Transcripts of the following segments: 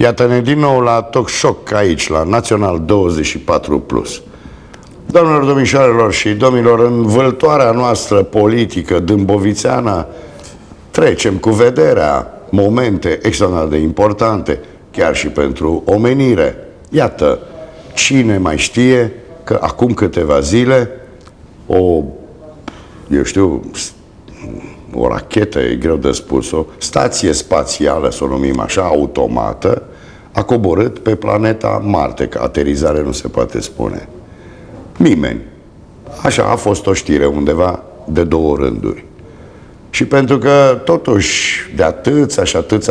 Iată-ne din nou la Talk Shock aici, la Național 24+. Doamnelor, domnișoarelor și domnilor, în vâltoarea noastră politică dâmbovițeană trecem cu vederea momente extraordinar de importante, chiar și pentru omenire. Iată, cine mai știe că acum câteva zile o rachetă, e greu de spus, o stație spațială, să o numim așa, automată, a coborât pe planeta Marte, că aterizare nu se poate spune. Nimeni. Așa a fost o știre undeva de 2 rânduri. Și pentru că totuși de atâția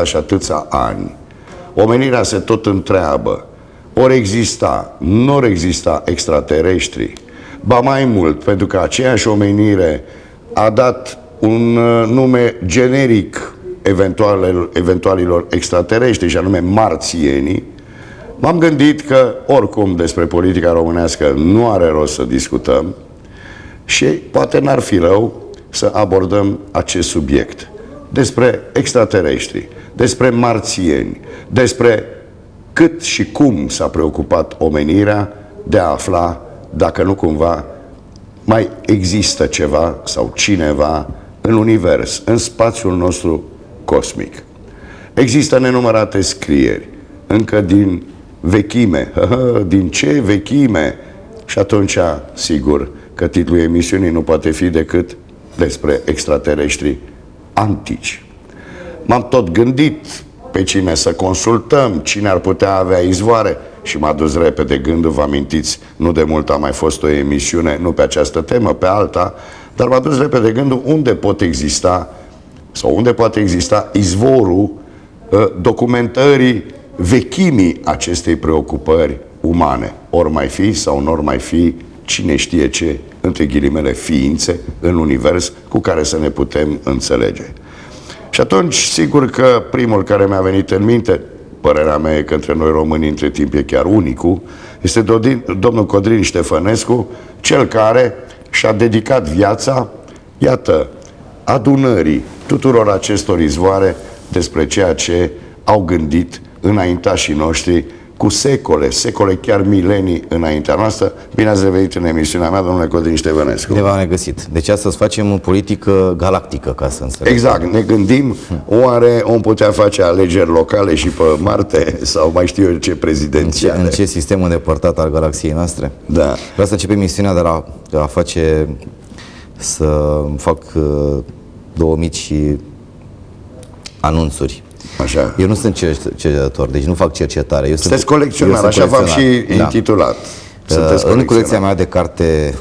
și atâția ani omenirea se tot întreabă, ori exista, nu ori exista extraterestri, ba mai mult, pentru că aceeași omenire a dat un nume generic eventualilor extraterestri, și anume marțienii, m-am gândit că oricum despre politica românească nu are rost să discutăm și poate n-ar fi rău să abordăm acest subiect. Despre extraterestri, despre marțieni, despre cât și cum s-a preocupat omenirea de a afla dacă nu cumva mai există ceva sau cineva în univers, în spațiul nostru cosmic. Există nenumărate scrieri, încă din vechime. Din ce vechime? Și atunci, sigur, că titlul emisiunii nu poate fi decât despre extraterestri antici. M-am tot gândit pe cine să consultăm, cine ar putea avea izvoare și m-a dus repede gândul, vă amintiți, nu de mult a mai fost o emisiune, nu pe această temă, pe alta, dar m-a dus repede gândul unde pot exista sau unde poate exista izvorul documentării vechimii acestei preocupări umane. Ori mai fi sau nu ori mai fi, cine știe ce, între ghilimele, ființe în univers cu care să ne putem înțelege. Și atunci, sigur că primul care mi-a venit în minte, părerea mea e că între noi români între timp e chiar unicul, este domnul Codrin Ștefănescu, cel care și-a dedicat viața, iată, adunării tuturor acestor izvoare despre ceea ce au gândit înaintașii noștri cu secole, chiar milenii înaintea noastră. Bine ați revenit în emisiunea mea, domnule Codrin Ștefănescu. Ne v-am regăsit. Deci astăzi facem o politică galactică, ca să înțelegem. Exact. Ne gândim, oare om putea face alegeri locale și pe Marte sau mai știu eu ce prezidențiale? În ce sistem îndepărtat al galaxiei noastre? Da. Vreau să începem emisiunea de a fac 2 mici anunțuri. Așa. Eu nu sunt cercetător, deci nu fac cercetare. Sunteți colecționar, așa v-am și intitulat. În colecția mea de carte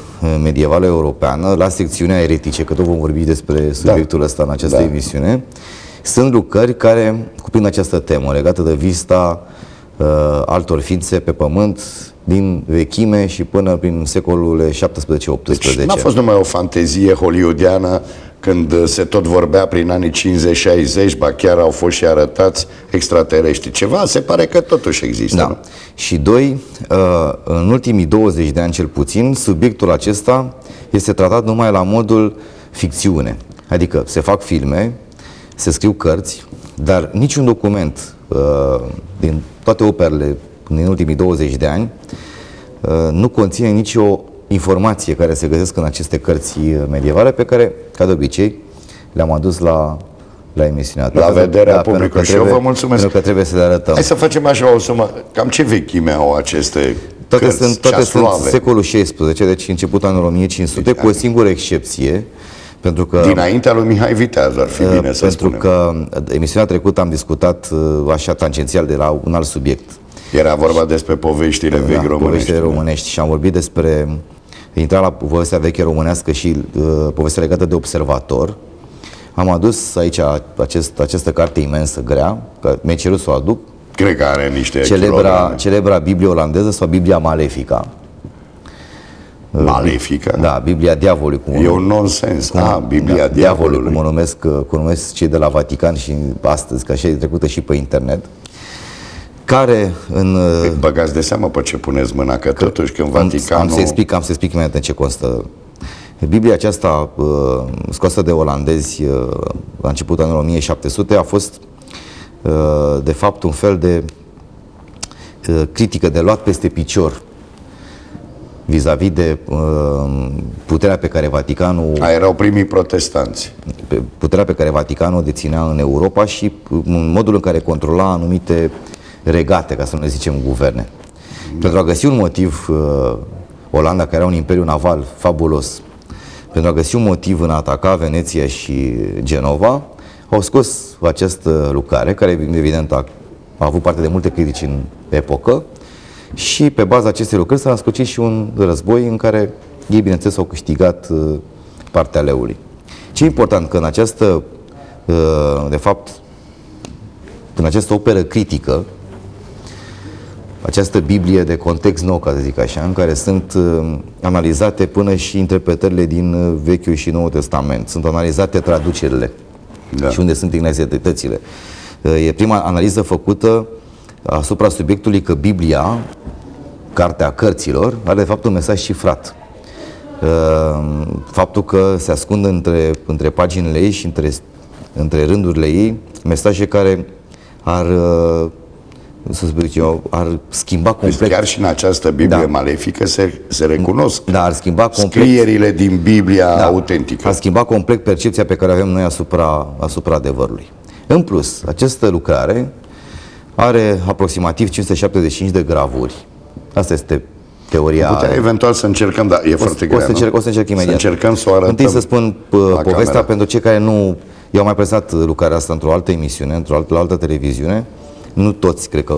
medievală europeană, la secțiunea eretice, că tot vom vorbi despre subiectul ăsta în această emisiune, sunt lucrări care cuprind această temă legată de vista altor ființe pe pământ din vechime și până prin secolul 17-18. Deci n-a fost numai o fantezie hollywoodiană când se tot vorbea prin anii 50-60, ba chiar au fost și arătați extraterestri. Ceva se pare că totuși există. Da. Nu? Și doi, în ultimii 20 de ani cel puțin, subiectul acesta este tratat numai la modul ficțiune. Adică se fac filme, se scriu cărți, dar niciun document din toate operele din ultimii 20 de ani nu conține nicio informație care se găsesc în aceste cărți medievale, pe care, ca de obicei, le-am adus la emisiunea ta. La vederea publicului. Și eu vă mulțumesc. Pentru că trebuie să le arătăm. Hai să facem așa o sumă. Cam ce vechime au aceste cărți? Toate sunt secolul XVI, deci începutul anului 1500, cu o singură excepție. Pentru că, dinaintea lui Mihai Viteaz, ar fi bine să spunem. Pentru că emisiunea trecută am discutat așa tangențial de la un alt subiect. Era vorba despre poveștile vechi românești. Poveștile românești și am vorbit despre intra la povestea veche românească și povestea legată de observator. Am adus aici această carte imensă, grea, că mi-a cerut să o aduc. Cred că are niște celebra Biblie olandeză sau Biblia Malefica. Malefica? Da, Biblia Diavolului. E un nonsens. Biblia Diavolului. Cum o numesc cei de la Vatican și astăzi, că așa e trecută și pe internet. Care în... Băgați de seamă pe ce puneți mâna, că totuși când Vaticanul... Am să explic imediat în ce constă. Biblia aceasta, scoasă de olandezi la începutul anului 1700, a fost de fapt un fel de critică de luat peste picior vis-a-vis de puterea pe care Vaticanul Erau primii protestanți. puterea pe care Vaticanul o deținea în Europa și modul în care controla anumite regate, ca să nu le zicem guverne. Pentru a găsi un motiv, Olanda, care era un imperiu naval fabulos, pentru a găsi un motiv în a ataca Veneția și Genova, au scos această lucrare, care evident a avut parte de multe critici în epocă, și pe baza acestei lucrări s-a născocit și un război în care ei, bineînțeles, au câștigat partea leului. Ce e important, că în această, de fapt, în această operă critică, această Biblie de context nou, ca să zic așa, în care sunt analizate până și interpretările din Vechiul și Noul Testament, sunt analizate traducerile și unde sunt inexactitățile. E prima analiză făcută asupra subiectului că Biblia, cartea cărților, are de fapt un mesaj șifrat. Faptul că se ascund între paginile ei și între rândurile ei mesaje care ar, să zic eu, ar schimba complet. Deci chiar și în această Biblie malefică se recunosc ar schimba complet scrierile din Biblia autentică. Ar schimba complet percepția pe care avem noi asupra adevărului. În plus, această lucrare are aproximativ 575 de gravuri. Asta este teoria. Putea eventual să încercăm, dar e foarte greu. O să încerc imediat. Să încercăm să o arătăm. Întâi să spun povestea pentru cei care nu... Eu am mai prezentat lucrarea asta într-o altă emisiune, la altă televiziune. Nu toți, cred că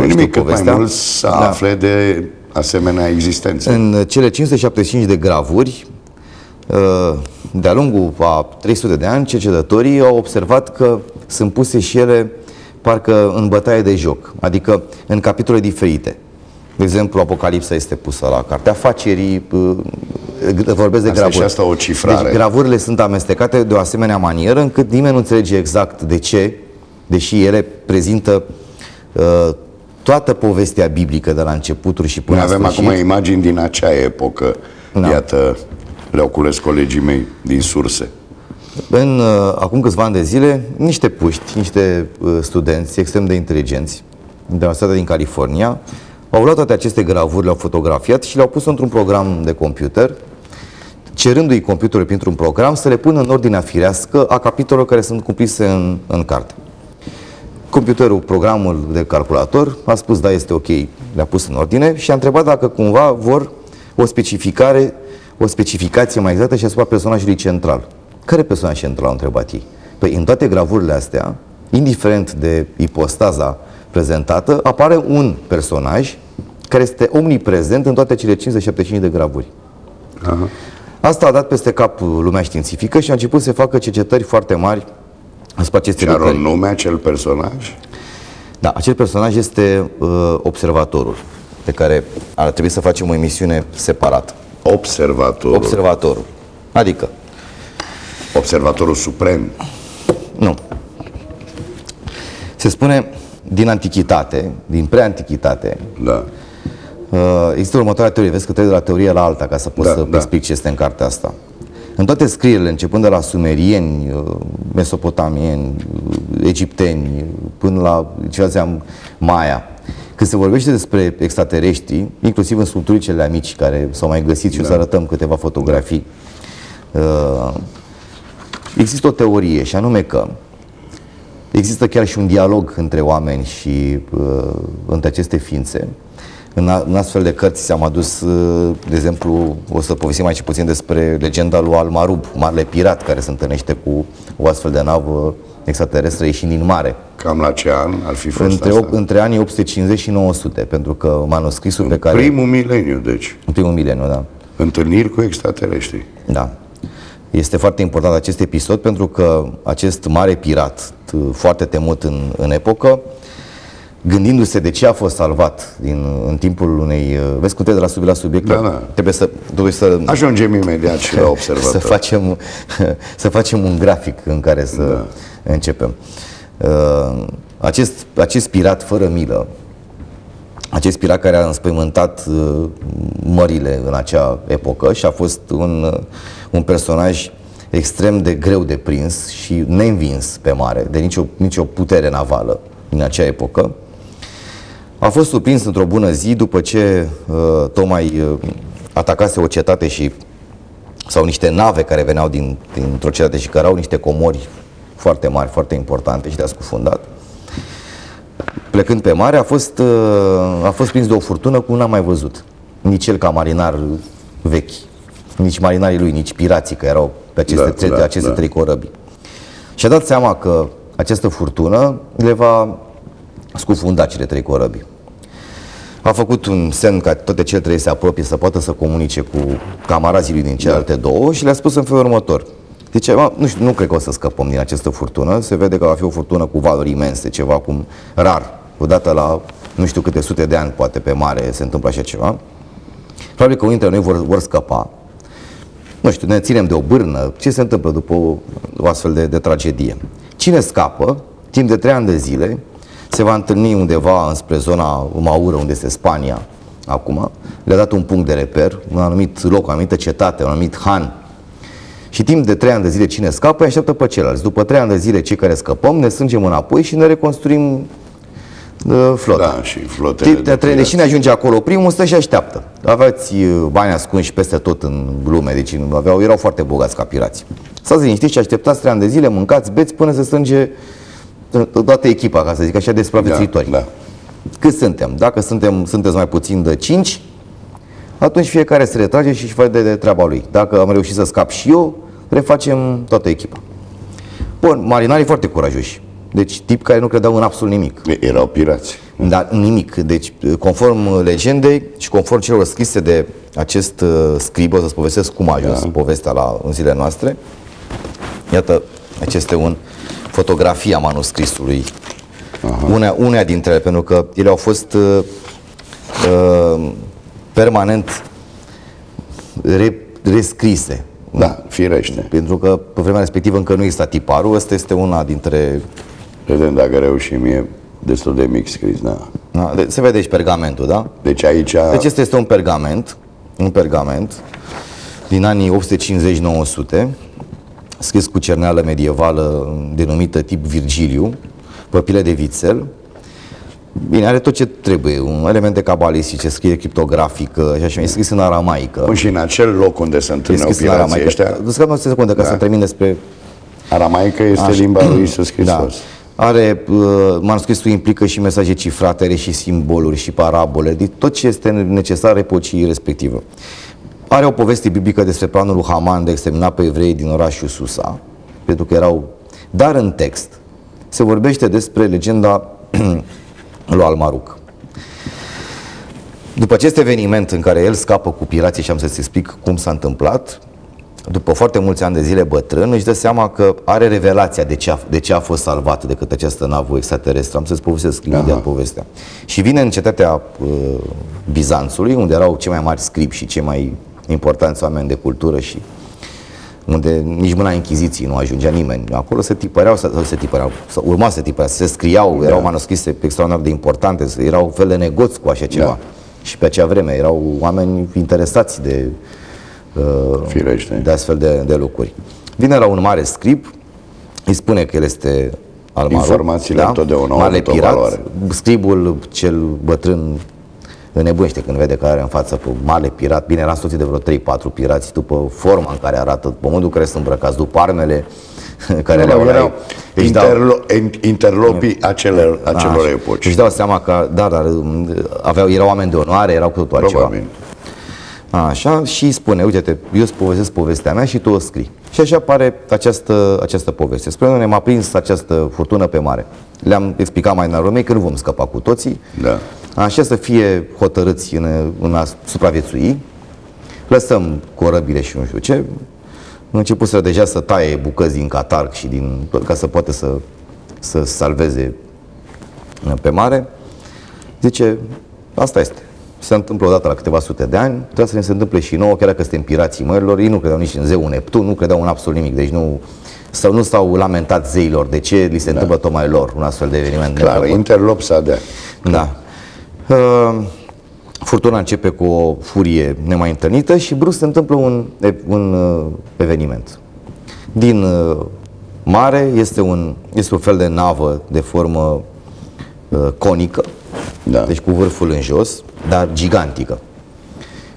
știu povestea. Mai mult să afle de asemenea existențe. În cele 575 de gravuri, de-a lungul a 300 de ani, cercetătorii au observat că sunt puse și ele parcă în bătaie de joc, adică în capitole diferite. De exemplu, Apocalipsa este pusă la Cartea Afacerii, vorbesc de gravuri. Și asta o cifrare. Deci gravurile sunt amestecate de o asemenea manieră încât nimeni nu înțelege exact de ce, deși ele prezintă toată povestea biblică de la începuturi și până la sfârșit. Noi avem acum imagini din acea epocă. Iată, le-au cules colegii mei din surse. Acum câțiva ani de zile, niște puști, niște studenți extrem de inteligenți de la Universitatea din California au luat toate aceste gravuri, le-au fotografiat și le-au pus într-un program de computer, cerându-i computerul printr-un program să le pună în ordinea firească a capitolelor care sunt cuprinse în carte. Computerul, programul de calculator, a spus da, este ok, le-a pus în ordine și a întrebat dacă cumva vor o specificație mai exactă și asupra personajului central. Care personaj central, au întrebat ei? Păi în toate gravurile astea, indiferent de ipostaza prezentată, apare un personaj care este omniprezent în toate cele 575 de gravuri. Aha. Asta a dat peste cap lumea științifică și a început să facă cercetări foarte mari asupra acestei lucrări. Și are un nume acel personaj? Da, acel personaj este observatorul, de care ar trebui să facem o emisiune separată. Observatorul. Adică Observatorul suprem. Nu. Se spune din antichitate, din preantichitate, există următoarea teorie. Vezi că trebuie de la teorie la alta ca să poți să explic ce este în cartea asta. În toate scrierile, începând de la sumerieni, mesopotamieni, egipteni, până la ceva Maya, când se vorbește despre extraterestri, inclusiv în sculpturile cele mici care s-au mai găsit și o să arătăm câteva fotografii, există o teorie, și anume că există chiar și un dialog între oameni și între aceste ființe. În astfel de cărți am adus, de exemplu, o să povestim mai puțin despre legenda lui Al-Marub, marele pirat care se întâlnește cu o astfel de navă extraterestră ieșind din mare. Cam la ce an ar fi fost între anii 850 și 900, pentru că manuscrisul pe care... Primul mileniu, deci. În primul mileniu, da. Întâlniri cu extraterestri. Da. Este foarte important acest episod pentru că acest mare pirat, foarte temut în epocă, gândindu-se de ce a fost salvat în timpul unei... Vezi cum trebuie de la subiect? Trebuie să... Ajungem imediat și la observator. Să facem un grafic în care să începem. Acest pirat fără milă, acest pirat care a înspăimântat mările în acea epocă și a fost un personaj extrem de greu de prins și neînvins pe mare, de nicio putere navală din acea epocă, A fost surprins într-o bună zi după ce tocmai atacase o cetate sau niște nave care veneau dintr-o cetate și care au niște comori foarte mari, foarte importante și de-a scufundat. Plecând pe mare, a fost prins de o furtună cum n-am mai văzut. Nici el ca marinar vechi, nici marinarii lui, nici pirații, că erau pe aceste trei corăbii. Și-a dat seama că această furtună le va scufunda cele trei corăbii. A făcut un semn ca toate cele trei se apropie să poată să comunice cu camarazii lui din celelalte două și le-a spus în felul următor. Zice, nu cred că o să scăpăm din această furtună, se vede că va fi o furtună cu valori imense, ceva cum rar, odată la nu știu câte sute de ani poate pe mare se întâmplă așa ceva. Probabil că unii dintre noi vor scăpa. Nu știu, ne ținem de o bârnă, ce se întâmplă după o astfel de tragedie. Cine scapă, timp de 3 ani de zile, se va întâlni undeva înspre zona Maură, unde este Spania acum, le-a dat un punct de reper, un anumit loc, o anumită cetate, un anumit han. Și timp de 3 ani de zile cine scapă, îi așteaptă pe ceilalți. După 3 ani de zile cei care scăpăm ne strângem înapoi și ne reconstruim flota. Da, și flotele Timp de 3 ani, cine ajunge acolo primul stă și așteaptă. Aveați bani ascunși peste tot în lume, deci erau foarte bogați ca pirați. Stați liniștiți și așteptați 3 ani de zile, mâncați, beți până se strânge toată echipa, ca să zic așa, de supraviețuitori. Da. Cât suntem? Dacă sunteți mai puțin de 5, atunci fiecare se retrage și își face de treaba lui. Dacă am reușit să scap și eu, refacem toată echipa. Bun, marinarii foarte curajoși. Deci tip care nu credeau în absolut nimic. Erau pirați. Dar nimic. Deci, conform legendei și conform celor scrise de acest scrib, o să-ți povestesc cum a ajuns povestea în zilele noastre. Iată, acesta este fotografia manuscrisului. Unea dintre ele, pentru că ele au fost permanent rescrise. Da, firește. Pentru că pe vremea respectivă încă nu exista tiparul. Ăsta este una dintre... Vedem dacă reușim, e destul de mic scris, da. Se vede și pergamentul, da? Deci aici... Deci este un pergament din anii 850-900, scris cu cerneală medievală denumită tip Virgiliu, păpile de vițel. Bine, are tot ce trebuie, elemente cabalistice, scrie criptografică și așa, e scris în aramaică. Și în acel loc unde se întâlneau pirații ăștia... Scăpăm o secundă ca să termin despre... Aramaică este limba lui Iisus Hristos. Are, manuscrisul implică și mesaje cifrate, are și simboluri și parabole, de tot ce este necesar epocii respectivă. Are o poveste biblică despre planul lui Haman de a extermina pe evrei din orașul Susa, pentru că erau... Dar în text se vorbește despre legenda lui Almaruc. După acest eveniment în care el scapă cu pirații și am să-ți explic cum s-a întâmplat, după foarte mulți ani de zile bătrân, își dă seama că are revelația de ce a fost salvat de către această navă extraterestră. Am să-ți povestesc imediat povestea. Și vine în cetatea Bizanțului, unde erau cei mai mari scribi și cei mai importanți oameni de cultură și unde nici mâna Inchiziției nu ajungea nimeni. Acolo se tipăreau, urma să tipăreau, se scriau, erau manuscrise extraordinar de importante, erau un fel de negoț cu așa ceva. Și pe acea vreme erau oameni interesați de astfel de lucruri. Vine la un mare scrib, îi spune că el este Almaruc. Informațiile întotdeauna au avut o valoare. Scribul cel bătrân nebunește când vede că are în față pe mare pirat. Bine, era însoțit de vreo 3-4 pirați, după forma în care arată, după modul în care sunt îmbrăcați, după armele care le-au interlopii acelor epoci. Își dau seama că, erau oameni de onoare, erau cu totul altceva. Așa, și îi spune, uite-te, eu îți povestesc povestea mea și tu o scrii. Și așa apare această poveste. Spune, ne m-a prins această furtună pe mare. Le-am explicat mai în romei că nu vom scăpa cu toții. Da. Așa să fie hotărâți în a supraviețui. Lăsăm corăbile și nu știu ce. Începuseră deja să taie bucăți din catarg și ca să poată să salveze pe mare. Zice, asta este. Se întâmplă odată la câteva sute de ani, trebuie să ne se întâmple și nouă, chiar dacă suntem pirații mărilor. Ei nu credeau nici în zeul Neptun, nu credeau în absolut nimic, deci nu s-au lamentat zeilor de ce li se întâmplă tocmai lor un astfel de eveniment. Clar, interlop s-a de. Da. Furtuna începe cu o furie nemai întâlnită și brusc se întâmplă un eveniment. Din mare este un fel de navă de formă conică, Da. deci cu vârful în jos, dar gigantică.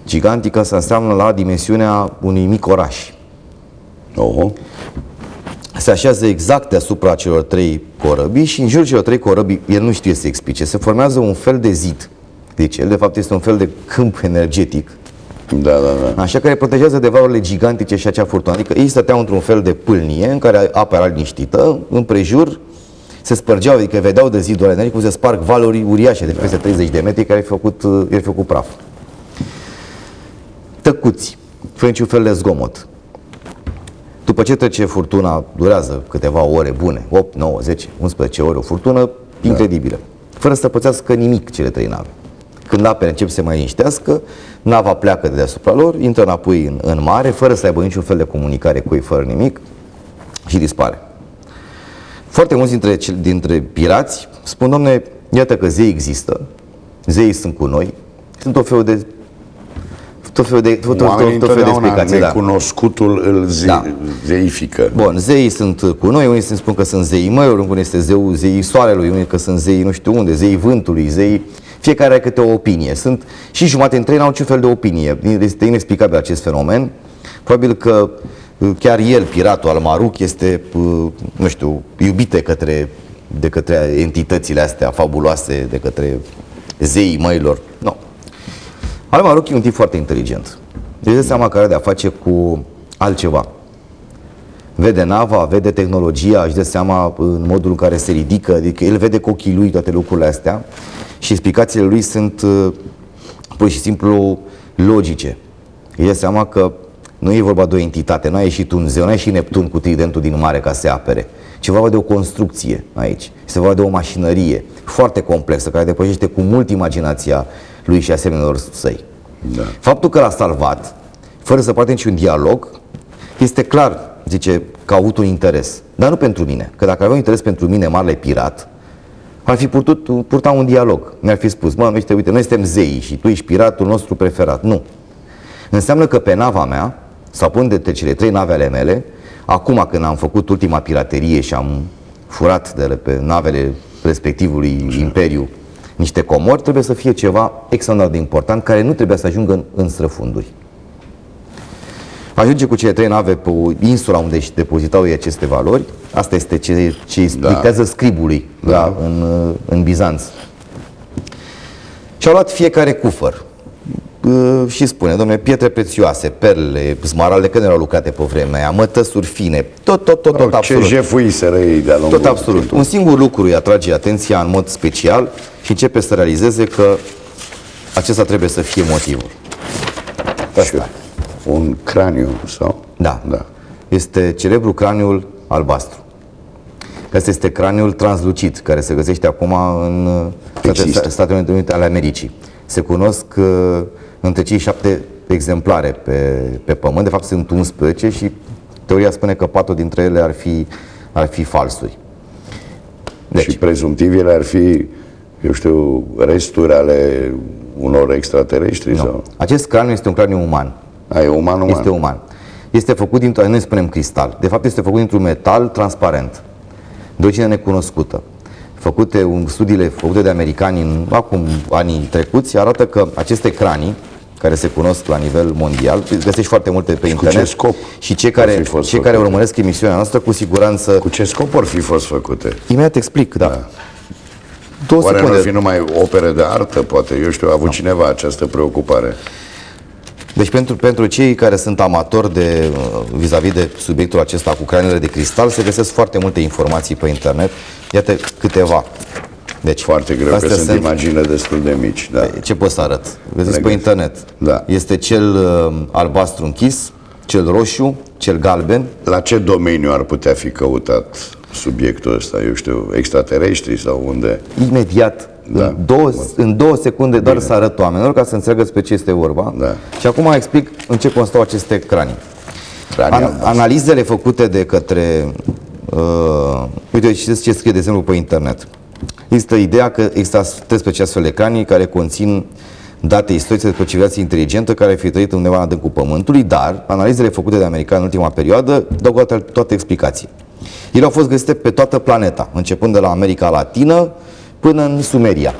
Gigantică asta înseamnă la dimensiunea unui mic oraș. Oho. Se așează exact deasupra celor 3 corăbii și în jurul celor 3 corăbii, el nu știe să explice, se formează un fel de zid. Deci el de fapt este un fel de câmp energetic. Da, da, da. Așa, care protejează de valurile gigantice și acea furtună. Adică ei stăteau într-un fel de pâlnie în care apa era liniștită, împrejur se spărgeau, adică vedeau de zidul ăla energetic cum se sparg valuri uriașe de peste 30 de metri care i-au făcut praf. Tăcuți, fără niciun fel de zgomot. După ce trece furtuna, durează câteva ore bune, 8, 9, 10, 11 ore, o furtună incredibilă, fără să pățească nimic cele 3 nave. Când apele încep să se mai liniștească, nava pleacă de deasupra lor, intră înapoi în mare, fără să aibă niciun fel de comunicare cu ei, fără nimic, și dispare. Foarte mulți dintre pirați spun, domne, iată că zei există, zeii sunt cu noi, sunt tot felul de explicații. Necunoscutul îl zeifică. Bun, zeii sunt cu noi, unii se spun că sunt zeii mărilor, unii este zeii soarelui, unii că sunt zeii nu știu unde, zeii vântului, zeii... Fiecare are câte o opinie. Sunt și jumătate dintre ei n-au niciun fel de opinie. Este inexplicabil acest fenomen. Probabil că chiar el, piratul Al-Maruk, este, nu știu, iubit de către entitățile astea fabuloase, de către zeii măilor. Nu. Al-Maruk e un tip foarte inteligent. Deci dă seama că are de-a face cu altceva. Vede nava, vede tehnologia, își dă seama în modul în care se ridică, adică el vede cu ochii lui toate lucrurile astea și explicațiile lui sunt pur și simplu logice. Își dă seama că nu e vorba de o entitate, nu a ieșit un zeu, nu a ieșit Neptun cu tridentul din mare ca să se apere. Ce vorba de o construcție aici. Este vorba de o mașinărie foarte complexă, care depășește cu mult imaginația lui și asemenilor săi. Da. Faptul că l-a salvat, fără să poată niciun dialog, este clar, zice, că a avut un interes. Dar nu pentru mine. Că dacă avea un interes pentru mine, marele pirat, ar fi putut purta un dialog. Mi-ar fi spus, mă, uite, noi suntem zeii și tu ești piratul nostru preferat. Nu. Înseamnă că pe nava mea, sau până de cele 3 nave ale mele, acum când am făcut ultima piraterie și am furat de pe navele respectivului imperiu niște comori, trebuie să fie ceva extraordinar de important, care nu trebuie să ajungă în străfunduri. Ajunge cu cele 3 nave pe insula unde își depozitau ei aceste valori. Asta este ce dictează scribului în Bizanț. Și-au luat fiecare cufăr și spune, domnule, pietre prețioase, perle, smaralde, că nu erau lucrate pe vremea aia, mătăsuri fine, tot absolut. Ce jefuiseră ei de-a lungul tot absolut. timpului. Un singur lucru îi atrage atenția în mod special și începe să realizeze că acesta trebuie să fie motivul. Asta. Un craniu sau? Da. Este celebrul craniul albastru. Asta este craniul translucid, care se găsește acum în Statele Unite ale Americii. Se cunosc între cei 7 exemplare pe Pământ. De fapt sunt 11 și teoria spune că 4 dintre ele ar fi falsuri. Deci, și prezumtiv ele ar fi, eu știu, resturi ale unor extraterestri? Sau? Acest craniu este un craniu uman. E uman? Este uman. Este făcut dintr-un, noi spunem cristal. De fapt este făcut dintr-un metal transparent, de origine necunoscută. Studiile făcute de americani acum anii trecuți arată că aceste cranii, care se cunosc la nivel mondial, găsești foarte multe pe internet. Cu ce scop? Și cei care urmăresc emisiunea noastră, cu siguranță... Cu ce scop ar fi fost făcute? Imediat explic, da. Oare nu ar fi numai opere de artă, poate? Eu știu, a avut cineva această preocupare. Deci pentru cei care sunt amatori vis-a-vis de subiectul acesta cu craniile de cristal, se găsesc foarte multe informații pe internet. Iată câteva. Deci, foarte greu, că sunt imagine destul de mici. Da. Ce pot să arăt? Găsiți pe internet. Da. Este cel albastru închis, cel roșu, cel galben. La ce domeniu ar putea fi căutat subiectul ăsta? Eu știu, extraterestri sau unde? Imediat. Da. În 2 secunde doar să arăt oamenilor ca să înțeleagă despre ce este vorba. Da. Și acum explic în ce constau aceste cranii. Analizele făcute de către... uite, știți ce scrie, de exemplu, pe internet. Există ideea că există 13 astfel de cranii care conțin date istorice despre o civilizație inteligentă care ar fi trăit undeva în adâncul Pământului, dar analizele făcute de americani în ultima perioadă dau toate explicații. Ele au fost găsite pe toată planeta, începând de la America Latină până în Sumeria.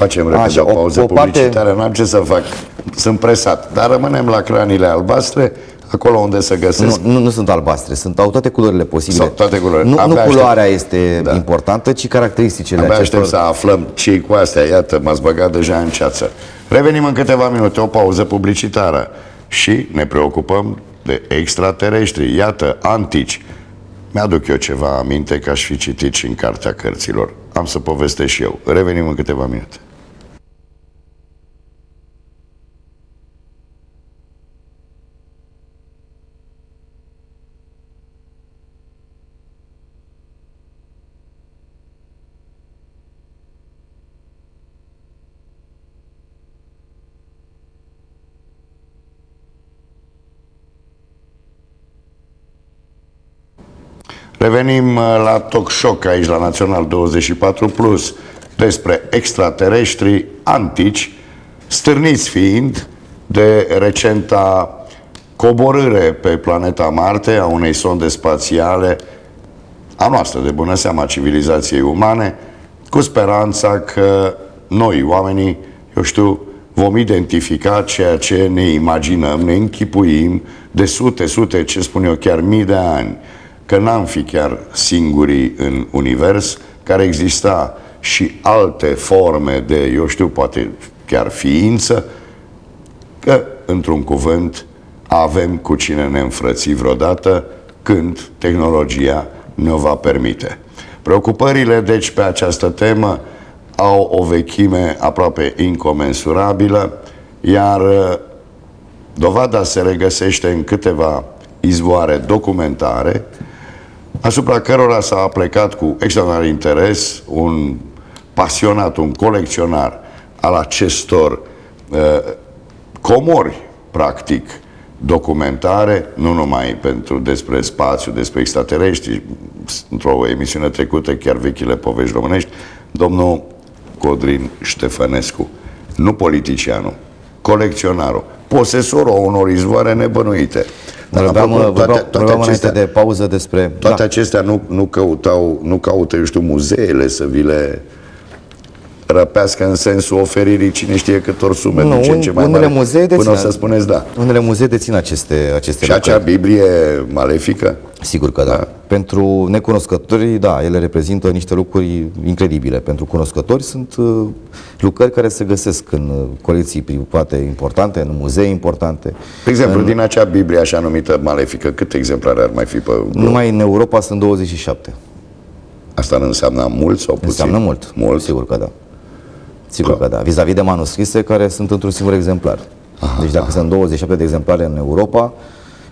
Facem repede Așa, o pauză publicitară, n-am ce să fac, sunt presat. Dar rămânem la craniile albastre, acolo unde se găsesc. Nu sunt albastre, au toate culorile posibile. Toate culorile. Nu culoarea este importantă, ci caracteristicile Abia acestor. aștept să aflăm ce cu astea. Iată, m-ați băgat deja în ceață. Revenim în câteva minute, o pauză publicitară. Și ne preocupăm de extraterestri. Iată, antici. Mi-aduc eu ceva aminte că aș fi citit și în cartea cărților. Am să povestesc și eu. Revenim în câteva minute. Revenim la Talk Shock aici la Național 24 Plus despre extraterestri antici, stârniți fiind de recenta coborâre pe planeta Marte a unei sonde spațiale a noastră, de bună seamă, a civilizației umane, cu speranța că noi, oamenii, eu știu, vom identifica ceea ce ne imaginăm, ne închipuim de sute, ce spun eu, chiar mii de ani, că n-am fi chiar singurii în univers, care exista și alte forme de, eu știu, poate chiar ființă, că, într-un cuvânt, avem cu cine ne înfrăți vreodată când tehnologia ne-o va permite. Preocupările, deci, pe această temă au o vechime aproape incomensurabilă, iar dovada se regăsește în câteva izvoare documentare, asupra cărora s-a plecat cu extraordinar interes un pasionat, un colecționar al acestor comori, practic, documentare, nu numai despre spațiu, despre extraterestri, într-o emisiune trecută, chiar vechile povești românești, domnul Codrin Ștefănescu, nu politicianul, colecționarul, posesorul unor izvoare nebănuite. Dar vorbeam înainte de pauză despre... Toate acestea nu caută, eu știu, muzeele să vi le răpească în sensul oferirii cine știe câtor sume din ce în ce mai mare, până o să spuneți da. Unele muzee dețin aceste și acea Biblie malefică? Sigur că da. Pentru necunoscători, da, ele reprezintă niște lucruri incredibile. Pentru cunoscători sunt lucrări care se găsesc în colecții private importante, în muzee importante. De exemplu, din acea Biblie așa numită malefică, câte exemplare ar mai fi pe... Numai în Europa sunt 27. Asta nu înseamnă mult sau puțin? Înseamnă mult. Mult? Sigur că da. Sigur că da. Vis-a-vis de manuscrise care sunt într-un singur exemplar. Deci dacă sunt 27 de exemplare în Europa,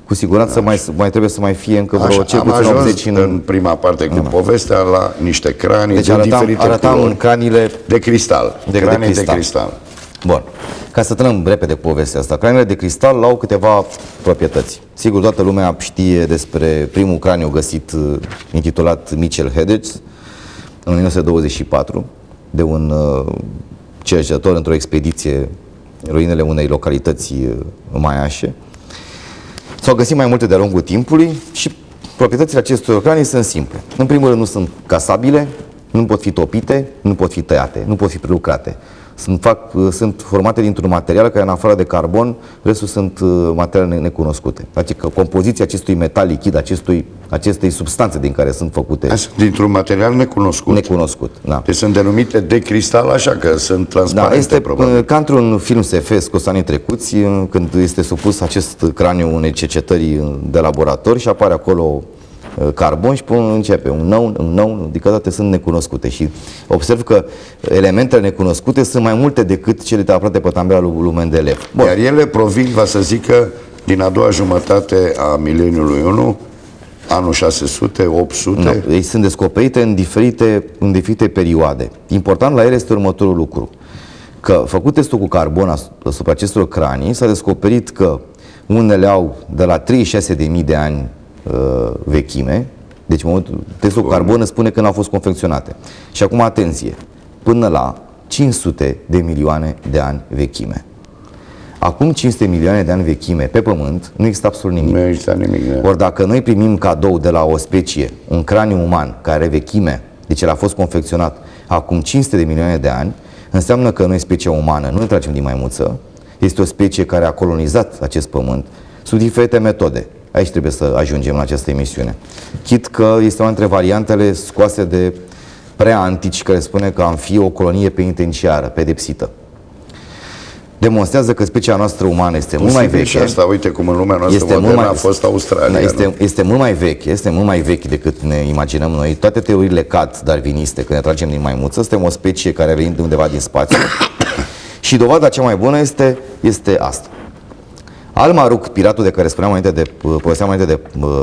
cu siguranță mai trebuie să mai fie încă vreo cel puțin 80 în prima parte cu povestea la niște cranii deci de diferite culori. Craniile de cristal. Cranii de cristal. Bun. Ca să trăim repede cu povestea asta, craniile de cristal au câteva proprietăți. Sigur, toată lumea știe despre primul craniu găsit, intitulat Mitchell Hedges, în 1924, de un cercetător într-o expediție în ruinele unei localități maiașe. S-au găsit mai multe de-a lungul timpului și proprietățile acestor cranii sunt simple. În primul rând, nu sunt casabile, nu pot fi topite, nu pot fi tăiate, nu pot fi prelucrate. Sunt formate dintr-un material care, în afară de carbon, restul sunt materiale necunoscute. Adică compoziția acestui metal lichid, acestei substanțe din care sunt făcute. Dintr-un material necunoscut. Necunoscut, da. Deci sunt denumite de cristal, așa că sunt transparente, este probabil. Ca într-un film SF scos anii trecuți, când este supus acest craniu unei cercetări de laborator și apare acolo carbon și începe un nou, adică toate sunt necunoscute și observ că elementele necunoscute sunt mai multe decât cele aflate pe tabela lui Mendeleev. Bun. Iar ele provin, va să zică, din a doua jumătate a mileniului 1, anul 600, 800. Nu, ei sunt descoperite în diferite perioade. Important la ele este următorul lucru, că făcut testul cu carbon asupra acestor cranii, s-a descoperit că unele au de la 36.000 de ani vechime, deci testul cu carbon îți spune când au fost confecționate. Și acum atenție, până la 500 de milioane de ani vechime. Acum 500 milioane de ani vechime pe Pământ nu există absolut nimic. Nu există nimic. Ori dacă noi primim cadou de la o specie un craniu uman care are vechime, deci el a fost confecționat acum 500 de milioane de ani, înseamnă că noi, specia umană, nu ne tragem din maimuță, este o specie care a colonizat acest pământ sub diferite metode. Aici trebuie să ajungem la această emisiune. Chit că este una dintre variantele scoase de prea-antici care spune că am fi o colonie penitenciară, pedepsită. Demonstrează că specia noastră umană este mult mai veche. Și asta, uite cum în lumea noastră modernă a fost Australia. Este mult mai veche decât ne imaginăm noi. Toate teoriile darwiniste, când ne tragem din maimuță, suntem o specie care a venit de undeva din spațiu. Și dovada cea mai bună este asta. Al-Maruk, piratul de care povesteam înainte de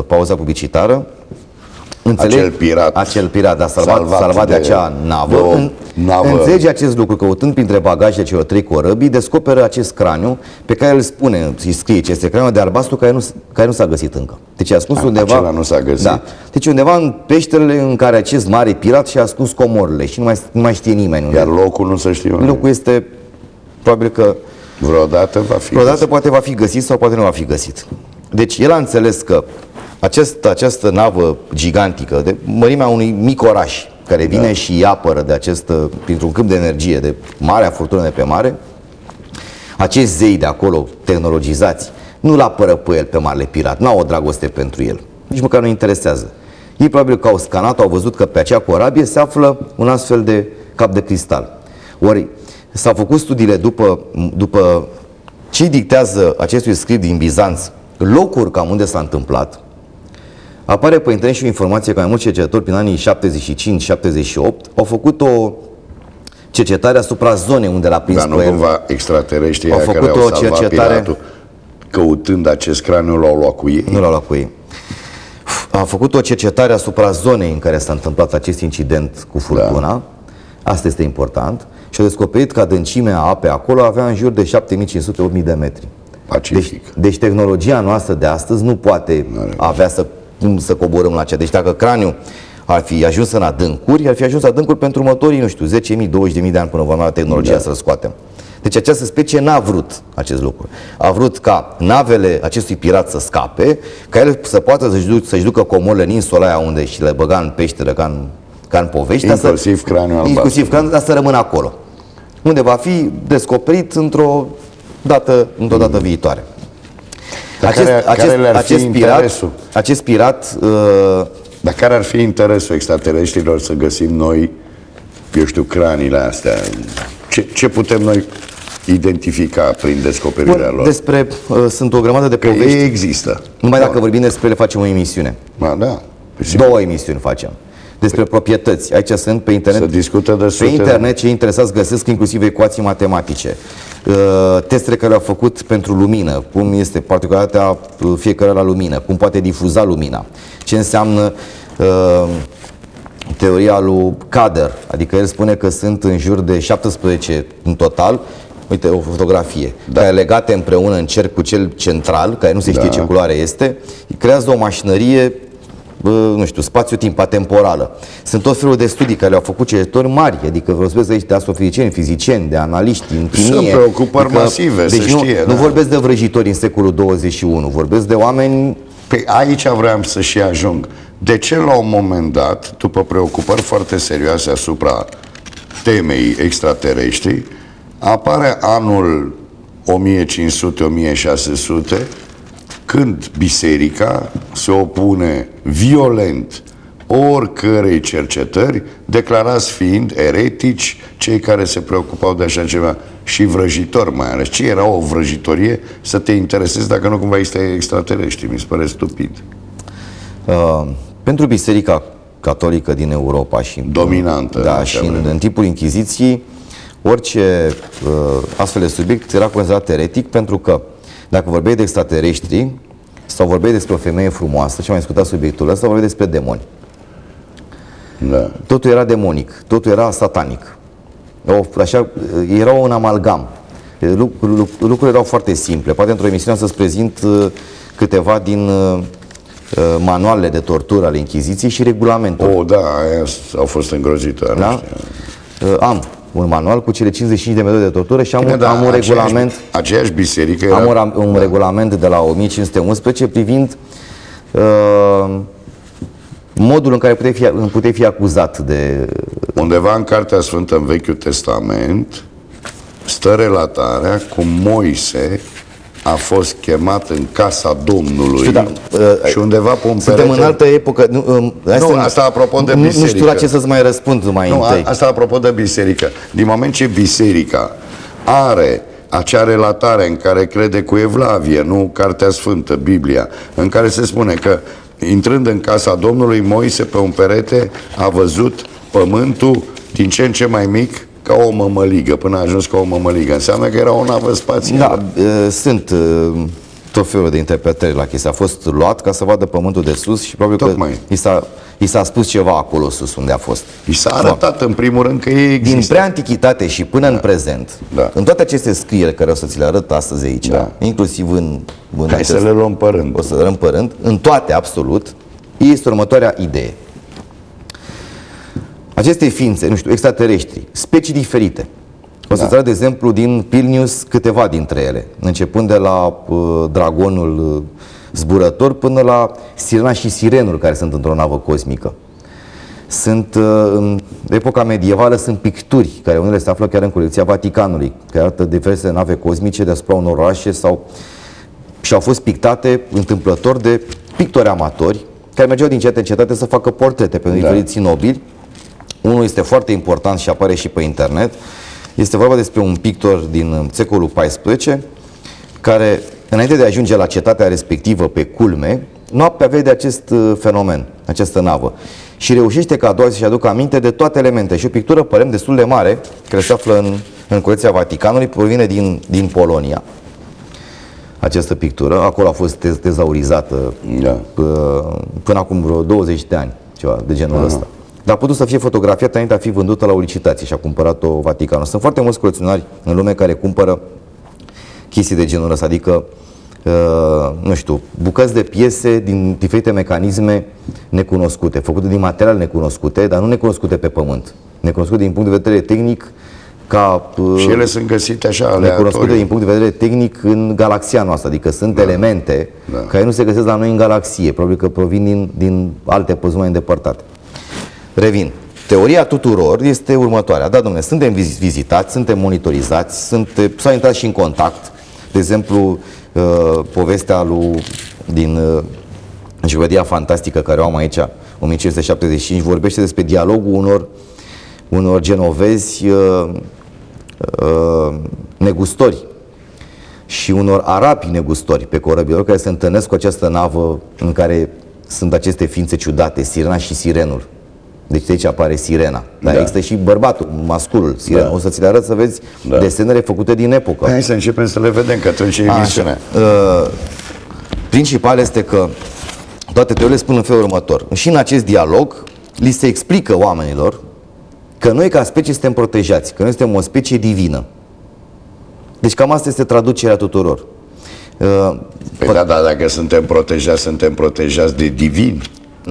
pauza publicitară, acel pirat, dar salvat de acea navă, înțelege acest lucru, căutând printre bagajele celor 3 corăbii, descoperă acest craniu pe care îi scrie ce este craniul de albastru care nu s-a găsit încă. Deci e ascuns undeva. Acela nu s-a găsit. Da. Deci undeva în peșterele în care acest mare pirat și-a ascuns comorile și nu mai știe nimeni unde. Iar locul nu se știe unde. Locul este, probabil că vreodată va fi găsit. Poate va fi găsit sau poate nu va fi găsit. Deci el a înțeles că această navă gigantică, de mărimea unui mic oraș, care vine și îi apără printr-un câmp de energie, de marea furtună de pe mare, acești zei de acolo, tehnologizați, nu-l apără pe el, pe marele pirat, n-au o dragoste pentru el, nici măcar nu interesează. Ei probabil că au scanat, au văzut că pe acea corabie se află un astfel de cap de cristal. Ori s-au făcut studiile după ce dictează acestui script din Bizanț locuri cam unde s-a întâmplat. Apare pe internet și o informație că mai mulți cercetători prin anii 75-78 au făcut o cercetare asupra zonei unde l-a prins pe el. Dar nu cumva extraterestrii care au salvat piratul, căutând acest craniu, l-au luat cu ei? Nu l-au luat cu ei. A făcut o cercetare asupra zonei în care s-a întâmplat acest incident cu furtuna. Asta este important. Și a descoperit că adâncimea apei acolo avea în jur de 7500-8000 de metri. Pacific. Deci tehnologia noastră de astăzi nu poate avea cum să coborâm la aceea. Deci dacă craniul ar fi ajuns în adâncuri, ar fi ajuns adâncuri pentru următorii, nu știu, 10.000, 20.000 de ani până vom avea tehnologia să-l scoatem. Deci această specie n-a vrut acest lucru. A vrut ca navele acestui pirat să scape, ca el să poată să-și ducă comorile în insula aia unde și le băga în peșteră ca în povești. Inclusiv craniul albastru. Inclusiv craniul, dar să rămână acolo. Unde va fi descoperit într-o dată viitoare. Acest pirat dar care ar fi interesul extraterestrilor să găsim noi, eu știu, craniile astea? Ce putem noi identifica prin descoperirea lor? Sunt o grămadă de povești. Ei există. Numai dacă vorbim despre ele facem o emisiune. Da. 2 emisiuni facem. Despre proprietăți. Aici sunt pe internet. Se discută pe internet cei interesați găsesc inclusiv ecuații matematice. Testele care le-au făcut pentru lumină, cum este particularitatea fiecare la lumină, cum poate difuza lumina, ce înseamnă teoria lui Kader, adică el spune că sunt în jur de 17 în total, uite o fotografie, care legate împreună în cerc cu cel central, care nu se știe ce culoare este, creează o mașinărie, nu știu, spațiu-timp, atemporală. Sunt tot felul de studii care le-au făcut cercetători mari, adică vorbesc aici de astrofizicieni, fizicieni, de analiști în chimie. Sunt preocupări masive, deci se știe. Nu vorbesc de vrăjitori în secolul 21, vorbesc de oameni. Păi aici vreau să și ajung. De ce la un moment dat, după preocupări foarte serioase asupra temei extraterestri, apare anul 1500-1600, când biserica se opune violent oricărei cercetări, declarați fiind eretici cei care se preocupau de așa ceva și vrăjitori mai ales. Ce era o vrăjitorie să te interesezi dacă nu cumva este extraterestri? Mi se pare stupid. Pentru biserica catolică din Europa și dominantă, și în timpul Inchiziției, orice astfel de subiect era considerat eretic, pentru că dacă vorbeai de extraterestri sau vorbeai despre o femeie frumoasă, ce mai discutat subiectul ăsta, vorbeai despre demoni. Da. Totul era demonic, totul era satanic. Era un amalgam. Lucrurile erau foarte simple. Poate într-o emisiune să-ți prezint câteva din manualele de tortură ale Inchiziției și regulamentul. Da, aia au fost îngrozitoare. Da? Am un manual cu cele 55 de metode de tortură și am un regulament. Aceeași biserică era... Am un regulament de la 1511 privind modul în care puteai fi acuzat de... Undeva în Cartea Sfântă, în Vechiul Testament, stă relatarea cum Moise a fost chemat în casa Domnului. Știu, și undeva pe un suntem perete... în altă epocă. Asta apropo de biserică. Nu știu la ce să-ți mai răspund mai întâi. Asta apropo de biserică. Din moment ce biserica are acea relatare în care crede cu Evlavie, nu Cartea Sfântă, Biblia, în care se spune că intrând în casa Domnului, Moise pe un perete a văzut pământul din ce în ce mai mic, ca o mămăligă, până a ajuns ca o mămăligă. Înseamnă că era o navă spațială. Da, sunt tot felul de interpretări la chestia. A fost luat ca să vadă pământul de sus și probabil Tocmai. că i s-a spus ceva acolo sus unde a fost. I s-a arătat în primul rând că ei există. Din preantichitate și până în prezent, în toate aceste scrieri care o să ți le arăt astăzi aici, inclusiv în Hai să le luăm pe rând. O să le luăm pe rând, în toate, absolut, este următoarea idee. Aceste ființe, nu știu, extraterestri, specii diferite. O să-ți arăt, de exemplu, din Plinius câteva dintre ele, începând de la dragonul zburător până la sirena și sirenul care sunt într-o navă cosmică. În epoca medievală sunt picturi, care unele se află chiar în colecția Vaticanului, care arată diverse nave cosmice deasupra unor orașe și au fost pictate întâmplător de pictori amatori care mergeau din cetate în cetate să facă portrete pentru diferiți nobili. Unul este foarte important și apare și pe internet. Este vorba despre un pictor din secolul XIV care, înainte de a ajunge la cetatea respectivă pe culme, noaptea vede acest fenomen, această navă, și reușește ca a doua zi să-și aducă aminte de toate elemente. Și o pictură, părem, destul de mare, care se află în colecția Vaticanului, provine din Polonia. Această pictură, acolo a fost tezaurizată până acum vreo 20 de ani, ceva de genul ăsta. Dar a putut să fie fotografiată înainte a fi vândută la o licitație și a cumpărat-o Vaticanul. Sunt foarte mulți colecționari în lume care cumpără chestii de genul ăsta, adică, nu știu, bucăți de piese din diferite mecanisme necunoscute, făcute din materiale necunoscute, dar nu necunoscute pe pământ, necunoscute din punct de vedere tehnic, și ele sunt găsite așa aleatoriu. Necunoscute din punct de vedere tehnic în galaxia noastră, adică sunt elemente care nu se găsesc la noi în galaxie, probabil că provin din alte păzuni mai îndepărtate. Revin. Teoria tuturor este următoarea. Da, domnule, suntem vizitați, suntem monitorizați, s-au intrat și în contact. De exemplu, povestea din Enciclopedia Fantastică, care o am aici, 1575, vorbește despre dialogul unor genovezi negustori și unor arabi negustori pe corăbilor care se întâlnesc cu această navă în care sunt aceste ființe ciudate, sirena și sirenul. Deci aici apare sirena. Dar există și bărbatul, masculul, sirena. O să ți le arăt să vezi desenele făcute din epocă. Hai să începem să le vedem, că atunci e emisiunea. Principal este că toate teoriile spun în felul următor. Și în acest dialog li se explică oamenilor că noi ca specie suntem protejați, că noi suntem o specie divină. Deci cam asta este traducerea tuturor. Păi dacă suntem protejați de divini.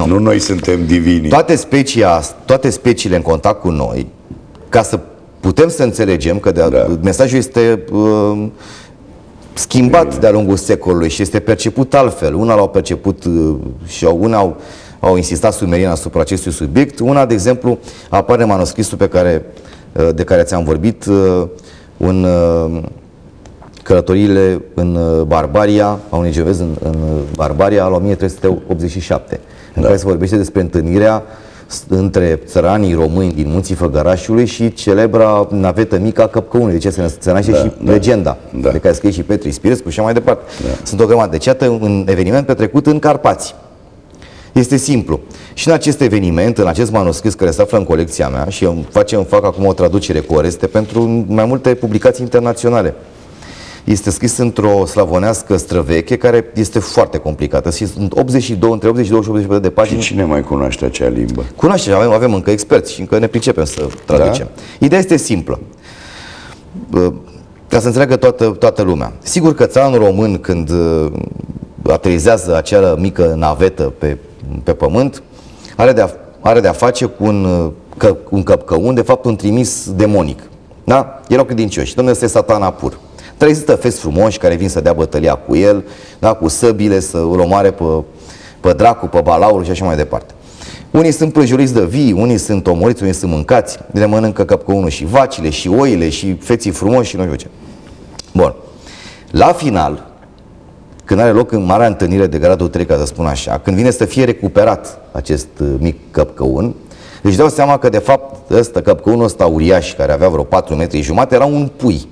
Nu noi suntem divini. Toate speciile în contact cu noi, ca să putem să înțelegem că mesajul este schimbat de-a lungul secolului și este perceput altfel. Una l-au perceput și una au insistat sumerin asupra acestui subiect. Una, de exemplu, apare în manuscrisul de care ți-am vorbit, călătoriile în Barbaria, a unui genovez în Barbaria, al 1387, în care se vorbește despre întâlnirea între țăranii români din munții Făgărașului și celebra navetă mică a Căpcăunului. De ce se naște și legenda de care scrie și Petru Ispirescu și așa mai departe. Sunt o grămadă. Deci, iată un eveniment petrecut în Carpați. Este simplu. Și în acest eveniment, în acest manuscris care se află în colecția mea, și îmi fac acum o traducere cu Oreste pentru mai multe publicații internaționale. Este scris într-o slavonească străveche care este foarte complicată. Sunt între 82 și 84 de pagini. Și cine mai cunoaște acea limbă? Cunoaștem, avem încă experți și încă ne pricepem să traducem. Ideea este simplă. Ca să înțeleagă toată lumea. Sigur că țăranul român, când aterizează acea mică navetă pe pământ, are de-a face cu un căpcăun, de fapt un trimis demonic. Da? Erau credincioși. Domnul este Satana pur. Dar există fesi frumoși care vin să dea bătălia cu el, cu săbile, să îl omoare pe dracu, pe balaurul și așa mai departe. Unii sunt prăjuriți de vii, unii sunt omoriți, unii sunt mâncați, le mănâncă căpcăunul și vacile, și oile, și feții frumoși și nu știu ce. Bun. La final, când are loc în marea întâlnire de gradul 3, ca să spun așa, când vine să fie recuperat acest mic căpcăun, își dau seama că de fapt căpcăunul ăsta uriaș, care avea vreo 4 metri jumate, era un pui.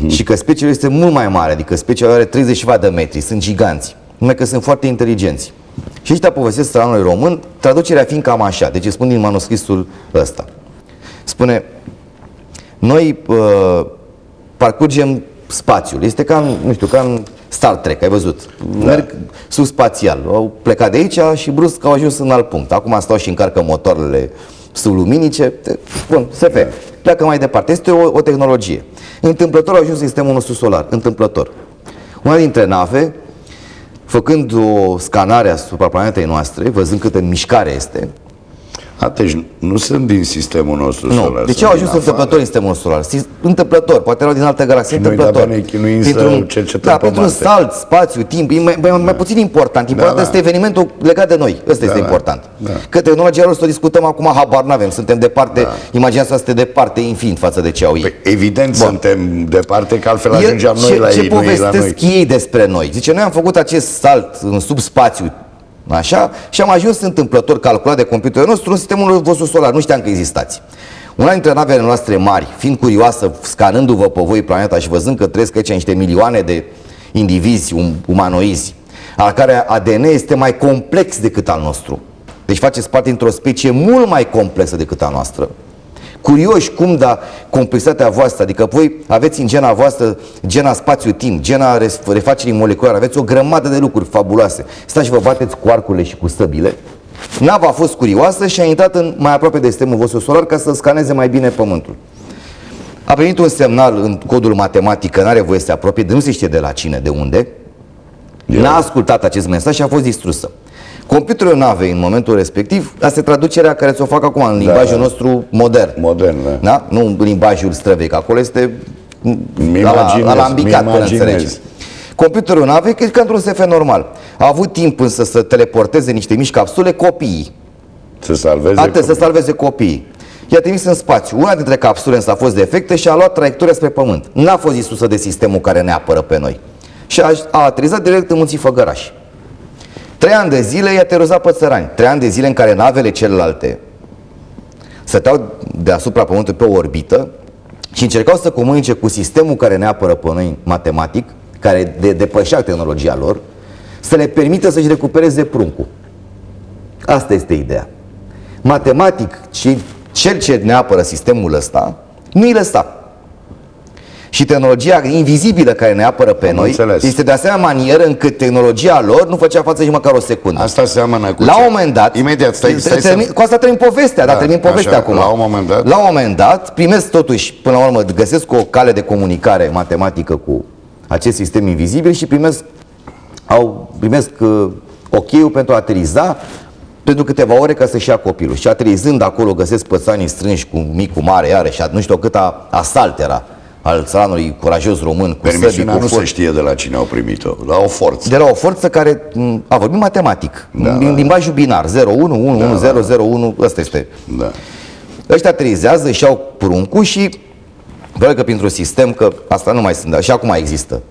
Și că speciul este mult mai mare, adică speciul are 30 ceva de metri, sunt giganți, numai că sunt foarte inteligenți. Și ăștia povestesc țăranului român, traducerea fiind cam așa, deci spun din manuscrisul ăsta. Spune, noi parcurgem spațiul, este ca în, nu știu, ca în Star Trek, ai văzut, merg subspațial, au plecat de aici și brusc au ajuns în alt punct. Acum stau și încarcă motoarele subluminice, bun, SF, pleacă mai departe, este o tehnologie. Întâmplător au ajuns în sistemul nostru solar, întâmplător. Una dintre nave, făcând o scanare asupra planetei noastre, văzând cât în mișcare este. Deci nu sunt din sistemul nostru solar. Deci au ajuns întâmplător în sistemul solar. Întâmplător, poate erau din altă galaxie, întâmplător. Pentru un salt, spațiu, timp, e mai puțin important. Important este evenimentul legat de noi. Ăsta este important. Că tehnologia lor, să o discutăm acum, habar n-avem. Suntem departe, imaginația asta este departe infinit față de ce au ei. Evident suntem departe, că altfel ajungeam noi la ei, ce povestesc ei despre noi? Zice, noi am făcut acest salt în subspațiu, așa, și am ajuns întâmplător, calculat de computerul nostru, în sistemul vostru solar. Nu știam că existați. Una dintre navele noastre mari, fiind curioasă, scanându-vă pe voi planeta și văzând că trăiesc aici niște milioane de indivizi umanoizi, al care ADN este mai complex decât al nostru. Deci faceți parte dintr-o specie mult mai complexă decât a noastră. Curioși cum, da, complexitatea voastră, adică voi aveți în gena voastră gena spațiu-timp, gena refacerii moleculare, aveți o grămadă de lucruri fabuloase. Stați și vă bateți cu arcurile și cu stăbile. Nava a fost curioasă și a intrat mai aproape de sistemul vostru solar ca să scaneze mai bine Pământul. A primit un semnal în codul matematic că nu are voie să se apropie, de nu se știe de la cine, de unde. N-a ascultat acest mesaj și a fost distrusă. Computerul navei în momentul respectiv, asta e traducerea care ți-o fac acum în limbajul nostru modern. Da? Nu în limbajul străvechi, acolo este alambicat până înțelegi. Computerul navei, că e ca într-un SF normal. A avut timp însă să teleporteze niște mici capsule copiii. Să salveze copiii. I-a trimis în spațiu. Una dintre capsule însă a fost defectă și a luat traiectoria spre Pământ. N-a fost distrusă de sistemul care ne apără pe noi. Și a aterizat direct în Munții Făgăraș. 3 ani de zile i-a terorizat pe țărani. 3 ani de zile în care navele celelalte stăteau deasupra Pământului pe o orbită și încercau să comunice cu sistemul care ne apără pe noi matematic, care depășea tehnologia lor, să le permită să-și recupereze pruncul. Asta este ideea. Matematic, cel ce ne apără sistemul ăsta, nu îi lăsa. Și tehnologia invizibilă care ne apără pe noi este de asemenea manieră încât tehnologia lor nu făcea față nici măcar o secundă. Asta seamănă cu la un moment dat, imediat, cu asta termin povestea, dar termin povestea acum. La un moment dat, primesc totuși, până la urmă, găsesc o cale de comunicare matematică cu acest sistem invizibil și primesc ok-ul pentru a ateriza pentru câteva ore ca să-și ia copilul. Și aterizând acolo găsesc pățanii strânși cu micul mare, iarăși, nu știu câta asalt era al țăranului curajos român cu permisiunea nu se știe de la cine au primit-o, la o forță. De la o forță care a vorbit matematic, în limbajul binar, 0-1-1-1-0-0-1, ăsta este. Ăștia aterizează, își iau pruncul și probabil că printr-un sistem, că asta nu mai sunt, și acum există,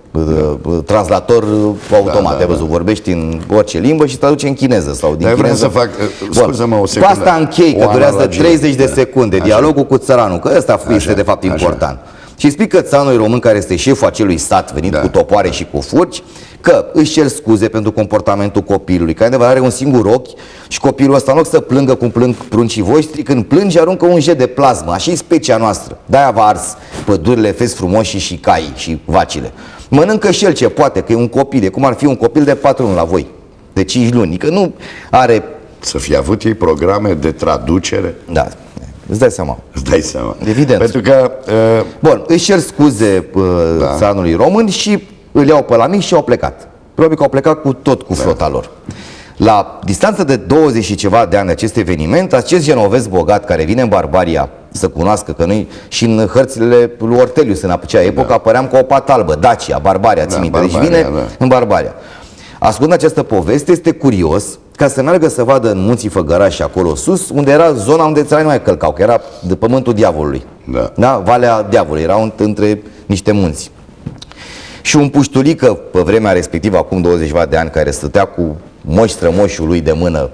translator automat, ai văzut, vorbești în orice limbă și traduce în chineză sau din chineză. Vreau să fac, scuză-mă o secundă. Cu asta închei, că durează 30 de secunde, dialogul cu țăranul, că ăsta este de fapt important. Și explică țăranului român, care este șeful acelui sat venit cu topoare și cu furci, că își cer scuze pentru comportamentul copilului, care adevărat are un singur ochi și copilul ăsta, în loc să plângă cum plâng pruncii voștri, când plânge aruncă un jet de plasmă. Așa e specia noastră. De-aia v-a ars pădurile, fezi frumoși și caii și vacile. Mănâncă și el ce poate, că e un copil, e cum ar fi un copil de 4 luni la voi, de 5 luni, că nu are... Să fie avut ei programe de traducere? Da. Îți dai seama. Evident. Pentru că... Bun, își cer scuze țăranului român și îl iau pe la mic și au plecat. Probabil că au plecat cu flota lor. La distanță de 20 și ceva de ani de acest eveniment, acest genovez bogat care vine în Barbaria să cunoască, că noi și în hărțile lui Ortelius în acea epocă apăream ca o pată albă, Dacia, Barbaria, ții minte, deci vine în Barbaria. Ascultând această poveste, este curios ca să meargă să vadă în munții Făgărași acolo sus, unde era zona unde țăranii nu mai călcau, că era de pământul diavolului. Da. Da? Valea diavolului, era între niște munți. Și un puștulică pe vremea respectivă, acum 20 de ani, care stătea cu moși strămoșul lui de mână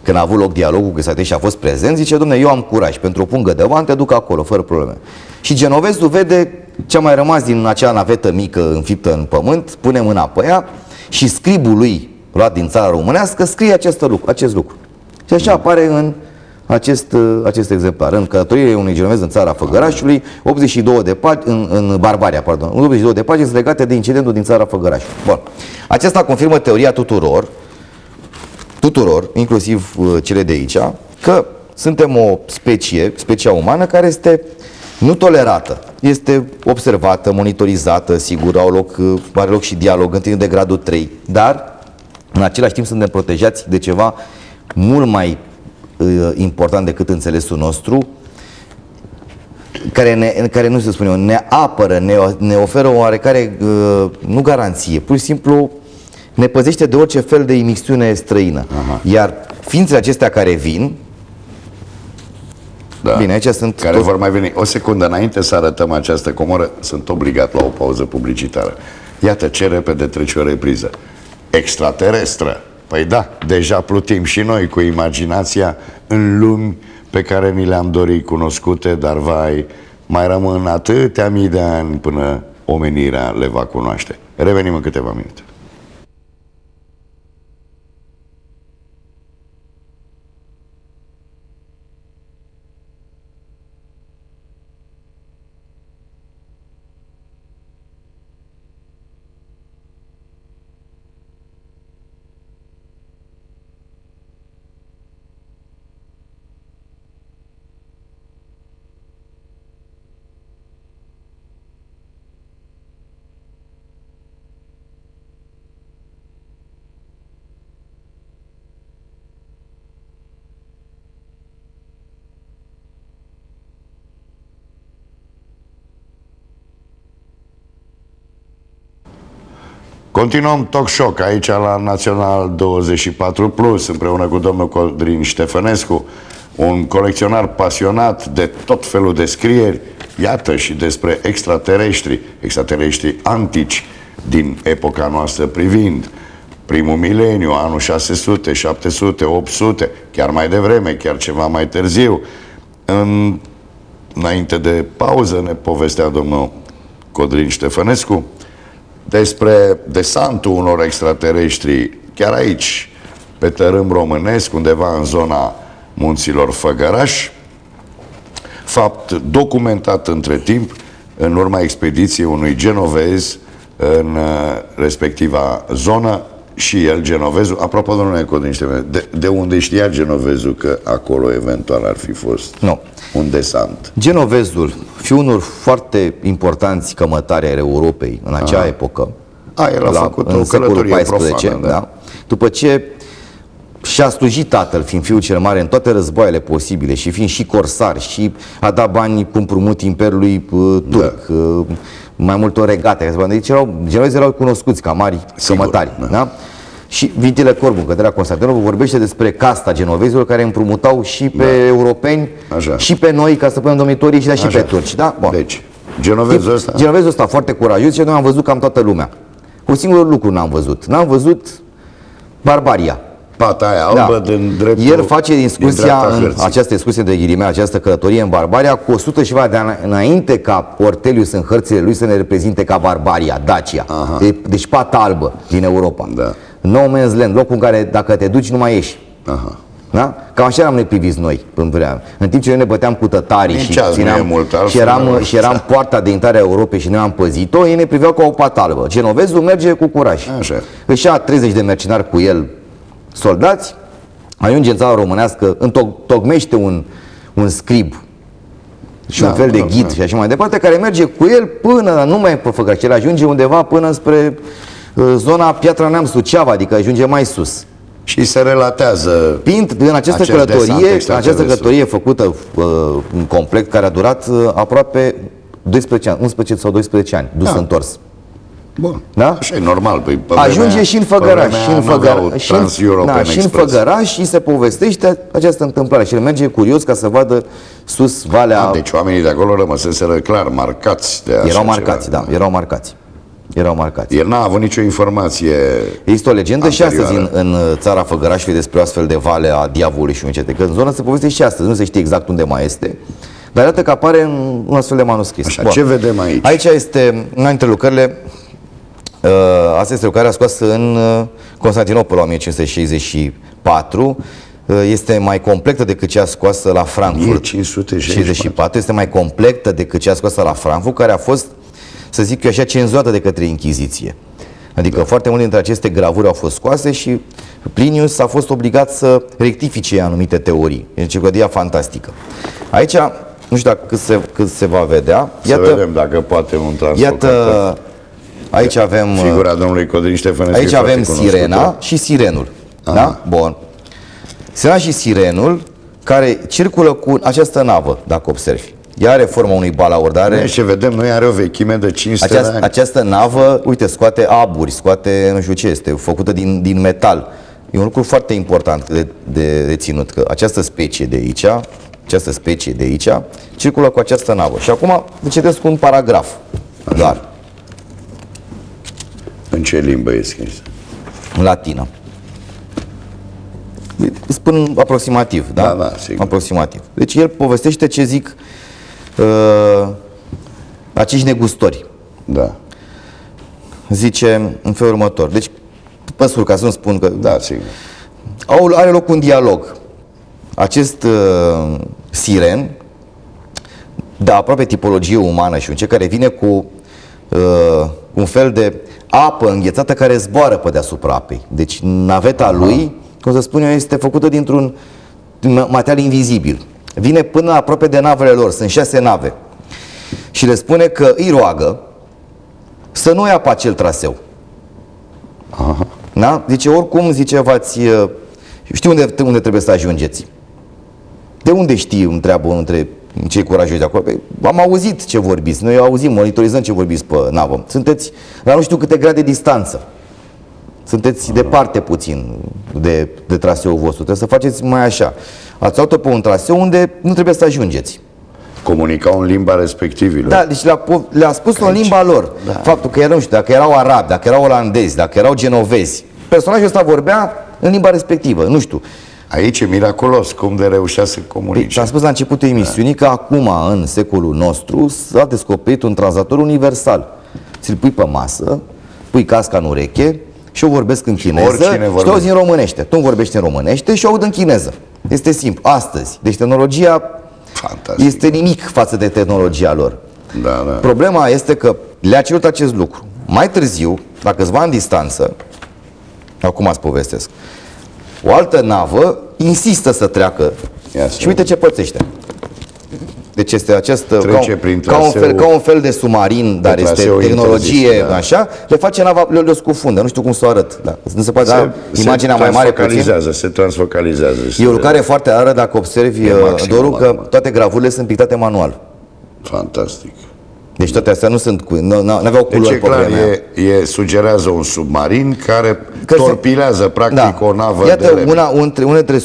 când a avut loc dialogul cu Cristian și a fost prezent, zice: dom'le, eu am curaj, pentru o pungă de bani te duc acolo, fără probleme. Și Genovezul vede ce a mai rămas din acea navetă mică înfiptă în pământ, pune mâna pe ea și scribul lui, luat din țara românească, scrie acest lucru. Și așa apare în acest exemplar. În Călătoriile unui genovez în țara Făgărașului, 82 de pagini, în Barbaria, pardon, 82 de pagini legate de incidentul din țara Făgărașului. Bun. Acesta confirmă teoria tuturor, inclusiv cele de aici, că suntem o specia umană care este nu tolerată. Este observată, monitorizată, sigur, are loc și dialog, întâlniri de gradul 3, dar în același timp suntem protejați de ceva mult mai important decât înțelesul nostru, care nu se spune, ne apără, ne oferă o oarecare, nu garanție, pur și simplu ne păzește de orice fel de imixtiune străină. Aha. Iar ființele acestea care vin, da, bine, aici sunt care vor mai veni. O secundă înainte să arătăm această comoră, sunt obligat la o pauză publicitară. Iată ce repede trece o repriză. Extraterestră. Păi da, deja plutim și noi cu imaginația în lumi pe care ni le-am dorit cunoscute, dar vai, mai rămân atâtea mii de ani până omenirea le va cunoaște. Revenim în câteva minute. Continuăm Talk Shock aici la Național 24+, împreună cu domnul Codrin Ștefănescu, un colecționar pasionat de tot felul de scrieri, iată, și despre extraterestri antici din epoca noastră, privind primul mileniu, anul 600, 700, 800, chiar mai devreme, chiar ceva mai târziu. Înainte de pauză ne povestea domnul Codrin Ștefănescu despre desantul unor extraterestri chiar aici, pe tărâm românesc, undeva în zona munților Făgăraș, fapt documentat între timp în urma expediției unui genovez în respectiva zonă, și el, genovezul, apropo, domnule Codrin Ștefănescu, de unde știa genovezul că acolo eventual ar fi fost un desant? Genovezul, fiul foarte importanți cămătari ai Europei în acea epocă, el a făcut o călătorie profană, da? După ce și-a slujit tatăl, fiind fiul cel mare în toate războaiele posibile și fiind și corsar, și a dat bani cu împrumut Imperiului turc, mai multor regate. Deci genovezii erau cunoscuți ca mari cămătari. Da? Și Vitile Corbu, căderea Constantinopol, vorbește despre casta genovezilor care împrumutau și pe europeni, și pe noi, ca să punem domnitorii, și și pe turci. Da? Deci, genovezul ăsta foarte curajos, și noi am văzut cam toată lumea. Un singur lucru n-am văzut. N-am văzut Barbaria. Pata aia albă din dreptul. El face această discuție de ghilimea, această călătorie în Barbaria cu 100 și ceva de ani înainte ca Ortelius în hărțile lui să ne reprezinte ca Barbaria, Dacia. Deci pata albă din Europa. No Man's Land, locul în care dacă te duci nu mai ieși. Da? Cam așa am ne priviți noi în timp ce noi ne băteam cu tătarii și eram poarta de intrare a Europei și noi am păzit-o, ei ne priveau ca o pată albă. Genovezul merge cu curaj. Își ia 30 de mercenari cu el, soldați, ajunge în țara românească, întocmește un scrib și un fel de ghid și așa mai departe, care merge cu el până, nu mai pe Făgăraș, el ajunge undeva până spre zona Piatra Neamț, Suceava, adică ajunge mai sus. Și se relatează în această călătorie făcută în complet, care a durat aproape 12 ani, 11 sau 12 ani, dus întors. Bun, Da? așa e normal. Păi, Ajunge și în Făgăraș. Și în Express. Făgăraș și se povestește această întâmplare. Și el merge curios ca să vadă sus valea. Deci oamenii de acolo rămăseseră clar marcați de așa Erau marcați, ceva. da, erau marcați. Erau marcați. El n-a avut nicio informație. Există o legendă și astăzi anterioară. în țara Făgărașului despre o astfel de vale a diavolului și uncete. Că în zonă se povestește și astăzi, nu se știe exact unde mai este. Dar arată că apare în un astfel de manuscris. Așa, Bun. ce vedem aici? Aici este una dintre lucrările. Asta este lucrarea scoasă în Constantinopol în 1564. Este mai completă decât cea scoasă la Frankfurt. 1564. Este mai completă decât cea scoasă la Frankfurt, care a fost, să zic eu așa, cenzurată de către Inchiziție. Adică foarte multe dintre aceste gravuri au fost scoase și Plinius a fost obligat să rectifice anumite teorii. E o enciclopedie fantastică. Aici, nu știu dacă cât se va vedea. Să vedem dacă poate un transfer. Iată, aici avem figura domnului Codrin Ștefănescu. aici avem sirena și sirenul. Da? Bun. Sirena și sirenul care circulă cu această navă, dacă observi. Ea are forma unui balaur, dar are... Ce vedem noi are o vechime de 500 de ani. Această navă, uite, scoate aburi, scoate, nu știu ce este, făcută din metal. E un lucru foarte important de ținut, că această specie de aici, circulă cu această navă. Și acum vă citesc un paragraf. Doar. În ce limbă e scris? În latină. Spun aproximativ, da? Da, da, sigur. Aproximativ. Deci el povestește ce zic acești negustori. Da. Zice în felul următor. Deci, pe scurt, ca să nu spun că... Da, sigur. Are loc un dialog. Acest siren, de aproape tipologie umană și un ce care vine cu un fel de apă înghețată care zboară pe deasupra apei. Deci naveta lui, cum să spun eu, este făcută dintr-un material invizibil. Vine până aproape de navele lor, sunt 6 nave. Și le spune că îi roagă să nu ia pe acel traseu. Aha. Da? Zice, oricum, zice, știu unde trebuie să ajungeți. De unde știi, întreabă unul dintre cei curajoși de acolo? Păi, am auzit ce vorbiți, noi auzim, monitorizăm ce vorbiți pe navă. Sunteți la nu știu câte grade distanță. Sunteți departe puțin de traseul vostru. Trebuie să faceți mai așa. Ați luat-o pe un traseu unde nu trebuie să ajungeți. Comunicau în limba respectivilor. Da, deci le-a spus în limba lor. Da. Faptul că nu știu, dacă erau arabi, dacă erau olandezi, dacă erau genovezi, personajul ăsta vorbea în limba respectivă, nu știu. Aici e miraculos cum de reușea să comunice. Am spus la începutul emisiunii că acum, în secolul nostru, s-a descoperit un translator universal. Ți-l pui pe masă, pui casca în ureche și eu vorbesc în chineză și te auzi în românește. Tu îmi vorbești în românește și eu aud în chineză. Este simplu. Astăzi. Deci tehnologia Fantastic. este nimic față de tehnologia lor. Da, da. Problema este că le-a cerut acest lucru. Mai târziu, la câțiva ani distanță, acum îți povestesc, o altă navă insistă să treacă și uite ce pățește. Deci este această ca un fel de submarin, dar este tehnologie interzis, da. Așa, le face nava, le scufundă, nu știu cum să o arăt. Da. Nu se poate da imaginea mai mare puțin. Se transfocalizează. E o lucrare foarte rară dacă observi, Doru, că toate gravurile sunt pictate manual. Fantastic. Deci toate astea nu sunt nu aveau culori. Deci clar, sugerează un submarin care torpilează practic o navă. Iată una dintre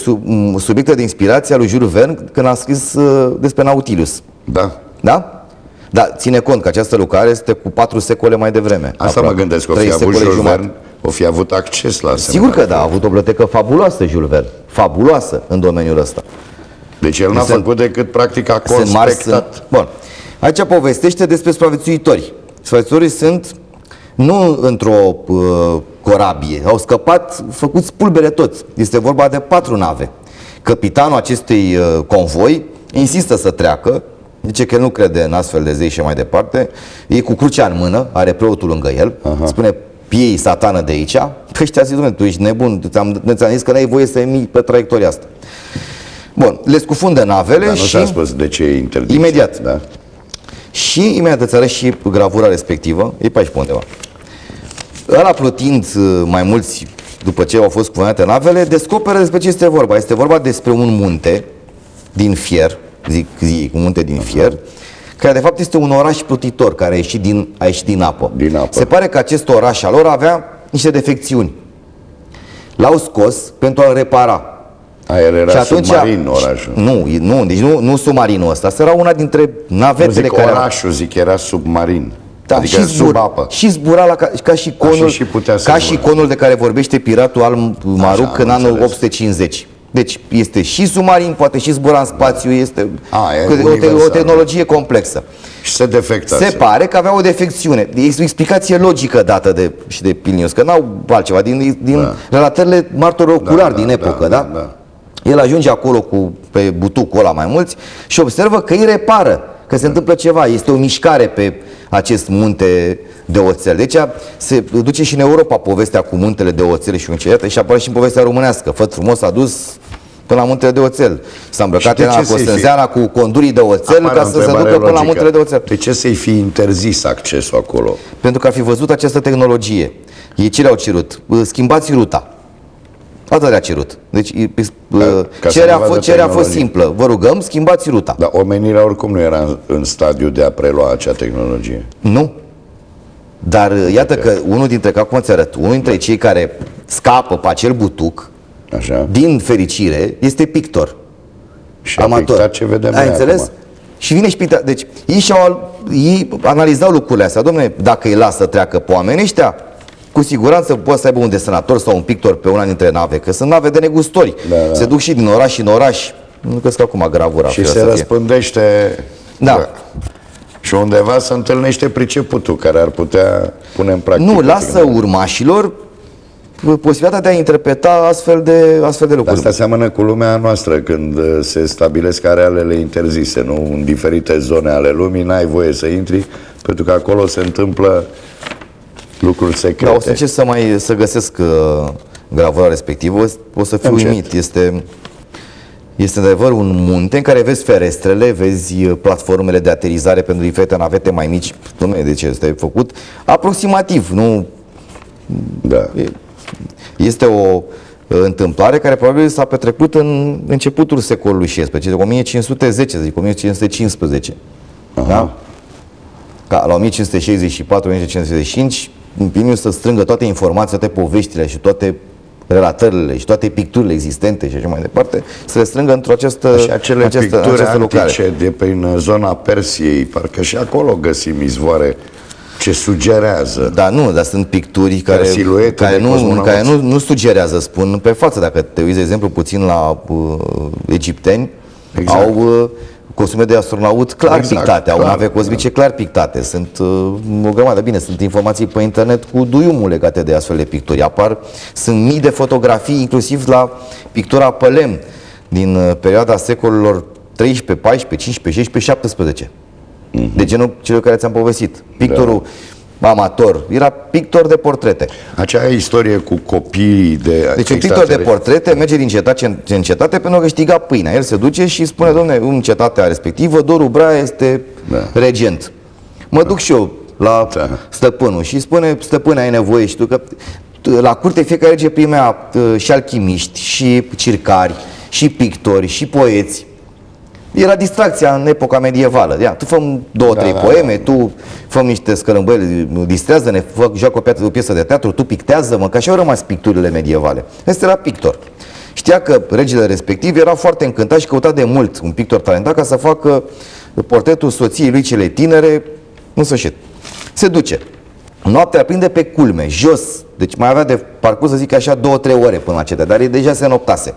subiecte de inspirație a lui Jules Verne când a scris despre Nautilus. Da. Da? Da, ține cont că această lucrare este cu 4 secole mai devreme. Asta mă gândesc, o fi avut acces la Sigur că da, a avut o bibliotecă fabuloasă Jules Verne, fabuloasă în domeniul ăsta. Deci el n-a făcut decât practic a conspectat. Bun. Aici povestește despre supraviețuitori. Supraviețuitorii sunt nu într-o corabie, au scăpat, făcuți pulbere toți. Este vorba de 4 nave. Capitanul acestui convoi insistă să treacă, zice că nu crede în astfel de zei și mai departe, e cu crucea în mână, are preotul lângă el, spune, piei satană de aici, păi ăștia zic, tu ești nebun, ți-am zis că n-ai voie să emii pe traiectoria asta. Bun, le scufundă navele. Dar nu și... s-a spus de ce e interdicție. Imediat. Da. Și imediat îți arăt și gravura respectivă, e pe aici pe undeva. Ăla plutind mai mulți după ce au fost cuvântate navele, descoperă despre ce este vorba. Este vorba despre un munte din fier, zic un munte din fier, care de fapt este un oraș plutitor care a ieșit din apă. Din apă. Se pare că acest oraș al lor avea niște defecțiuni. L-au scos pentru a-l repara. El era Și atunci, submarin orașul. Deci nu submarinul ăsta. Asta era una dintre navetele Zic care... orașul, zic, era submarin. Da, adică sub apă. și zbura ca și conul, și putea să ca zbura. și conul de care vorbește piratul al Maruc Așa, în am anul înțeles. 850. Deci este și submarin, poate și zbura în spațiu, este e o universal. tehnologie complexă. Și se defectase. Se pare că avea o defecțiune. Este o explicație logică dată de Plinius, că n-au altceva, din relatările martorilor oculari din epocă, da? El ajunge acolo pe butucul ăla mai mulți și observă că îi repară, că se întâmplă ceva, este o mișcare pe acest munte de oțel. Deci se duce și în Europa povestea cu muntele de oțel și unceiată și apare și în povestea românească. Făt frumos a dus până la muntele de oțel. S-a îmbrăcat Elena Costânzeana cu condurii de oțel ca să se ducă până la muntele de oțel. De ce să-i fi interzis accesul acolo? Pentru că ar fi văzut această tehnologie. Ei ce le-au cerut? Schimbați ruta. Atât le-a cerut. Deci cererea a fost simplă. Vă rugăm, schimbați ruta. Dar omenirea oricum nu era în stadiu de a prelua acea tehnologie. Nu. Dar iată că unul dintre, ca cum ți arăt, unul dintre cei care scapă pe acel butuc, Așa. din fericire, este pictor. Și a pictat ce vedem Ai noi înțeles? acum. Și vine și pictat. Deci ei analizau lucrurile astea. Dom'le, dacă îi lasă treacă pe oamenii ăștia, cu siguranță poate să aibă un desenator sau un pictor pe una dintre nave, că sunt nave de negustori. Da. Se duc și din oraș în oraș. Nu crezi că acum gravura. Și se răspândește. Da. Și undeva se întâlnește priceputul care ar putea pune în practică. Nu, lasă urmașilor posibilitatea de a interpreta astfel de lucruri. Asta seamănă cu lumea noastră, când se stabilesc arealele interzise, nu? În diferite zone ale lumii n-ai voie să intri, pentru că acolo se întâmplă lucruri secrete. Da, o să încerc să găsesc gravura respectivă, o să fiu uimit. Este adevăr un munte în care vezi ferestrele, vezi platformele de aterizare pentru diferite navete mai mici. Dom'le, de ce este făcut? Aproximativ, nu... Da. Este o întâmplare care probabil s-a petrecut în începutul secolului XVI, 1510, zic, 1515. Da? Ca la 1564-1565, Plinius să strângă toate informațiile, toate poveștile și toate relatările și toate picturile existente și așa mai departe, să le strângă într-o această Și acele picturi lucrare. antice de prin zona Persiei, parcă și acolo găsim izvoare ce sugerează. Da, nu, dar sunt picturi care nu sugerează, spun pe față. Dacă te uiți, de exemplu, puțin la egipteni, Exact. au costume de astronaut clar pictate, au nave cosmice clar pictate. Sunt o grămadă, bine, sunt informații pe internet cu duiumul legate de astfel de picturi. Sunt mii de fotografii, inclusiv la pictura pe lemn, din perioada secolelor 13, 14, 15, 16, 17. De genul celor care ți-am povestit. Pictorul amator era pictor de portrete. Acea istorie cu copiii de... Deci un pictor de portrete merge din cetate în cetate pentru a câștiga pâinea. El se duce și spune, dom'le, în cetatea respectivă, Doru Braia este regent. Mă duc și eu la stăpânul și spune, stăpâne, ai nevoie și tu, că la curte fiecare rege primea și alchimiști, și circari, și pictori, și poeți. Era distracția în epoca medievală. Ia, tu fă-mi două, trei poeme, tu fă-mi niște scălâmbăi, distrează-ne, joacă o piesă de teatru, tu pictează-mă, că așa au rămas picturile medievale. Ăsta era pictor. Știa că regele respectiv era foarte încântat și căuta de mult un pictor talentat ca să facă portretul soției lui cele tinere în sfârșit. Se duce. Noaptea prinde pe culme, jos. Deci mai avea de parcurs, să zic așa, 2-3 ore până la cetate, dar deja se noptase.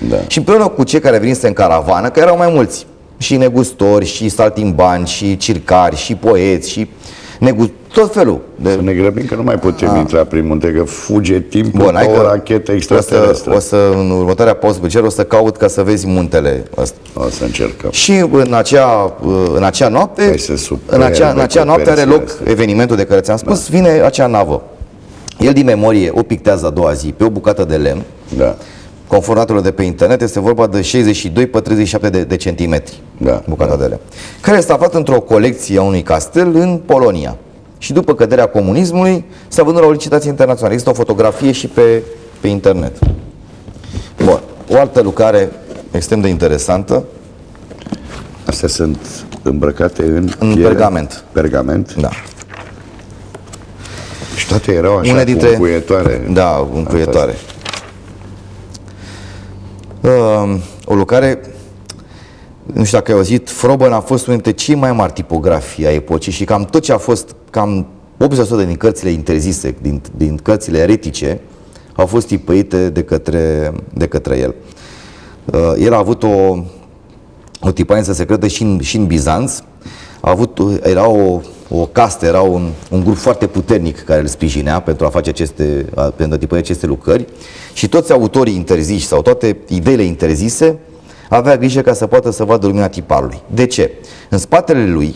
Da. Și împreună cu cei care venise în caravană, că erau mai mulți, și negustori, și saltimbani, și circari, și poeți, și tot felul. Să ne grăbim că nu mai putem intra prin munte, că fuge timpul. Bun, o rachetă extraterestră. În următoarea pauză pe cer o să caut ca să vezi muntele ăsta. O să încercăm. Și în acea noapte, în acea noapte are loc evenimentul de care ți-am spus, vine acea navă. El din memorie o pictează a doua zi pe o bucată de lemn. Da. Conform datelor de pe internet, este vorba de 62 pe 37 de centimetri, bucata de lemn, care este aflat într-o colecție a unui castel în Polonia. Și după căderea comunismului s-a vândut la o licitație internațională. Există o fotografie și pe internet. Bun. O altă lucrare extrem de interesantă. Astea sunt îmbrăcate în piele? pergament. Pergament? Da. Și toate erau așa Une dintre... cu încuietoare. Da, încuietoare. O lucrare, nu știu dacă ai auzit, Froben a fost unul dintre cei mai mari tipografi ai epocii și cam tot ce a fost, cam 80% din cărțile interzise, din cărțile eretice, au fost tipăite de către el. El a avut o tipăință secretă și în Bizanț. Era o castă, era un grup foarte puternic care îl sprijinea pentru a face pentru a tipări aceste lucrări și toți autorii interziși sau toate ideile interzise avea grijă ca să poată să vadă lumina tiparului. De ce? În spatele lui,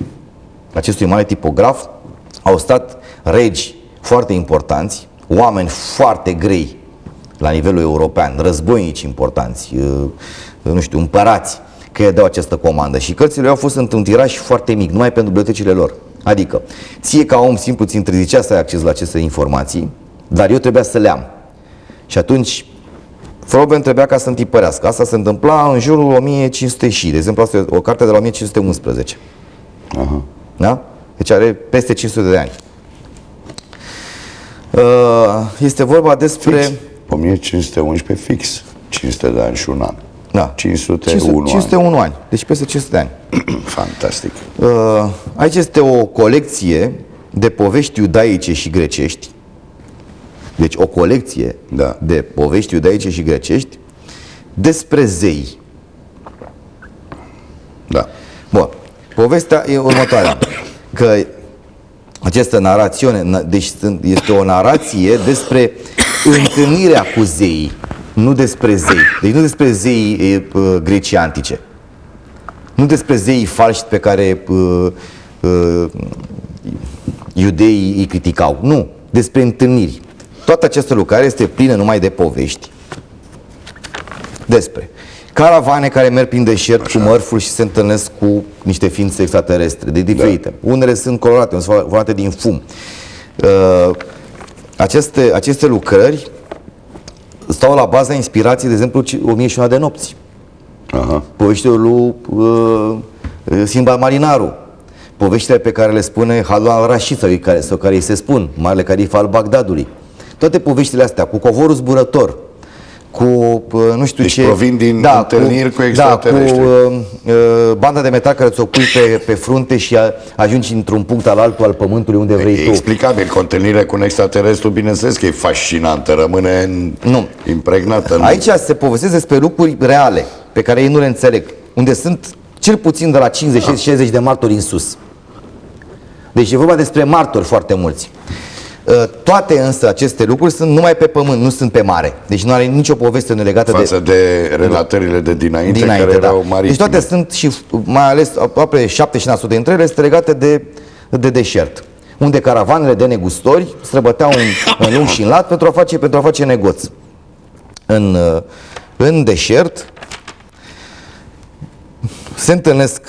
acestui mare tipograf, au stat regi foarte importanți, oameni foarte grei la nivelul european, războinici importanți, nu știu, împărați, că dau această comandă. Și cărțile au fost într-un tiraj foarte mic, numai pentru bibliotecile lor. Adică, ție ca om simplu ți interzicea să ai acces la aceste informații, dar eu trebuia să le am. Și atunci, Froben trebuia ca să întipărească. Asta se întâmpla în jurul 1500 și, de exemplu, asta e o carte de la 1511. Aha. Da? Deci are peste 500 de ani. Este vorba despre... Fix. 1511 fix. 500 de ani și un an. Da. 501 ani. Deci peste 500 de ani. Fantastic. Aici este o colecție de povești iudaice și grecești. Deci o colecție de povești iudaice și grecești despre zei. Da. Bun. Povestea e următoarea. Că această narațiune, deci este o narație despre întâlnirea cu zeii, nu despre zei. Deci nu despre zeii grecii antice. Nu despre zeii falși pe care iudeii îi criticau. Nu. Despre întâlniri. Toată această lucrare este plină numai de povești. Despre caravane care merg prin deșert cu mărfuri și se întâlnesc cu niște ființe extraterestre, de diferite. Da. Unele sunt colorate, unele sunt formate din fum. Aceste lucrări stau la baza inspirației, de exemplu, 1001 de nopți. Aha. Poveștile lui Sinbad Marinaru. Poveștile pe care le spune Harun al-Rashid sau care îi se spun, Marele Calif al Bagdadului. Toate poveștile astea, cu covorul zburător, cu nu știu deci ce... provin din întâlniri cu extraterestri. Da, cu banda de metal care ți-o pui pe frunte și ajungi într-un punct al altul al pământului unde vrei tu. Explicabil, că o întâlnire cu un extraterestru, bineînțeles că e fascinantă, rămâne impregnată. Aici se povestesc despre lucruri reale, pe care ei nu le înțeleg, unde sunt cel puțin de la 50-60 de martori în sus. Deci e vorba despre martori foarte mulți. Toate însă aceste lucruri sunt numai pe pământ, nu sunt pe mare. Deci nu are nicio poveste legată față de relatările de dinainte care erau maritime. Deci toate sunt și mai ales aproape 70% dintre ele sunt legate de deșert, unde caravanele de negustori străbăteau în lung și în lat pentru a face negoț. În deșert se întâlnesc,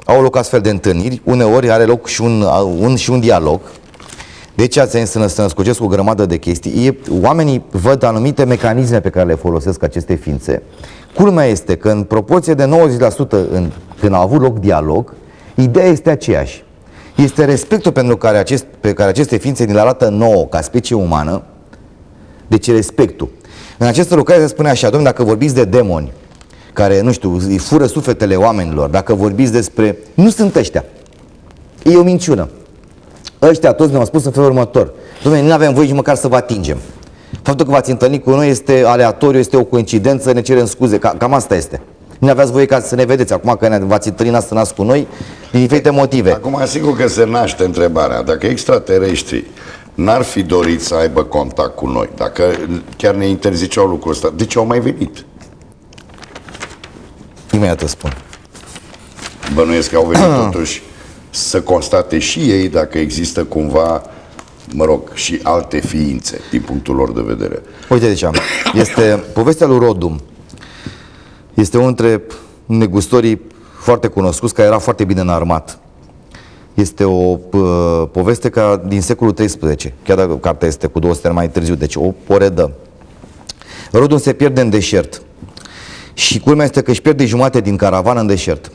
au loc astfel de întâlniri, uneori are loc și un dialog. Deci se născocesc o grămadă de chestii. Oamenii văd anumite mecanisme pe care le folosesc aceste ființe. Culmea este că în proporție de 90% când a avut loc dialog, ideea este aceeași. Este respectul pe care aceste ființe ni le arată nouă ca specie umană. Deci respectul. În această lucrare se spune așa: domnule, dacă vorbiți de demoni care, nu știu, îi fură sufletele oamenilor, dacă vorbiți despre... Nu sunt ăștia. E o minciună. Ăștia toți ne-au spus în felul următor: dom'le, nu avem voie nici măcar să vă atingem. Faptul că v-ați întâlnit cu noi este aleatoriu, este o coincidență, ne cerem scuze. Cam asta este. Nu aveați voie ca să ne vedeți acum că v-ați întâlnit astăzi cu noi din diferite motive. Acum, sigur că se naște întrebarea: dacă extraterestrii n-ar fi dorit să aibă contact cu noi, dacă chiar ne interziceau lucrul ăsta, de ce au mai venit? Imediat îți spun. Bănuiesc că au venit totuși să constate și ei dacă există cumva, mă rog, și alte ființe din punctul lor de vedere. Uite de ce am. Este povestea lui Rodum. Este unul dintre negustorii foarte cunoscuți, care era foarte bine înarmat. Este o poveste din secolul XIII, chiar dacă cartea este cu 200 ani mai târziu, deci o redă. Rodum se pierde în deșert. Și culmea este că își pierde jumate din caravană în deșert.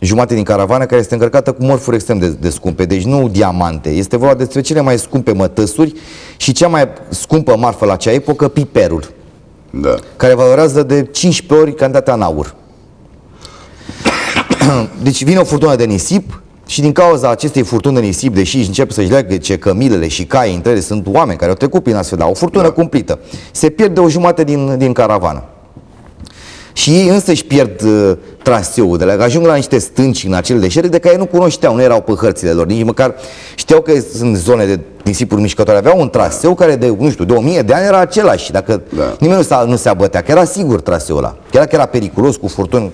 jumate din caravană care este încărcată cu mărfuri extrem de scumpe, deci nu diamante. Este vorba despre cele mai scumpe mătăsuri și cea mai scumpă marfă la acea epocă, piperul, Da. care valorează de 15 ori cantitatea în aur. Deci vine o furtună de nisip și din cauza acestei furtuni de nisip, deși încep să-și leagă cămilele și caii între ele, sunt oameni care au trecut prin astfel, o furtună cumplită, se pierde o jumătate din caravană. Și ei însă își pierd traseul, de la ajung la niște stânci în acele deșerte de care nu cunoșteau, nu erau pe hărțile lor, nici măcar știau că sunt zone de nisipuri mișcătoare, aveau un traseu care de, nu știu, de 1000 de ani era același, dacă nimeni nu se abătea, că era sigur traseul ăla, chiar că era periculos cu furtuni.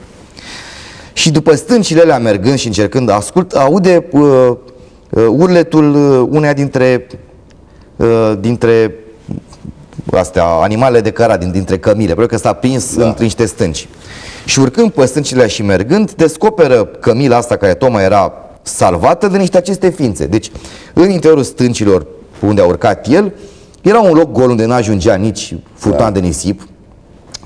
Și după stâncile alea mergând și încercând, aude urletul uneia dintre astea, animalele de cărat, dintre cămile, pentru că s-a prins între niște stânci. Și urcând pe stâncile și mergând, descoperă cămila asta care tocmai era salvată de niște aceste ființe. Deci, în interiorul stâncilor unde a urcat el, era un loc gol unde n-ajungea nici furtună de nisip,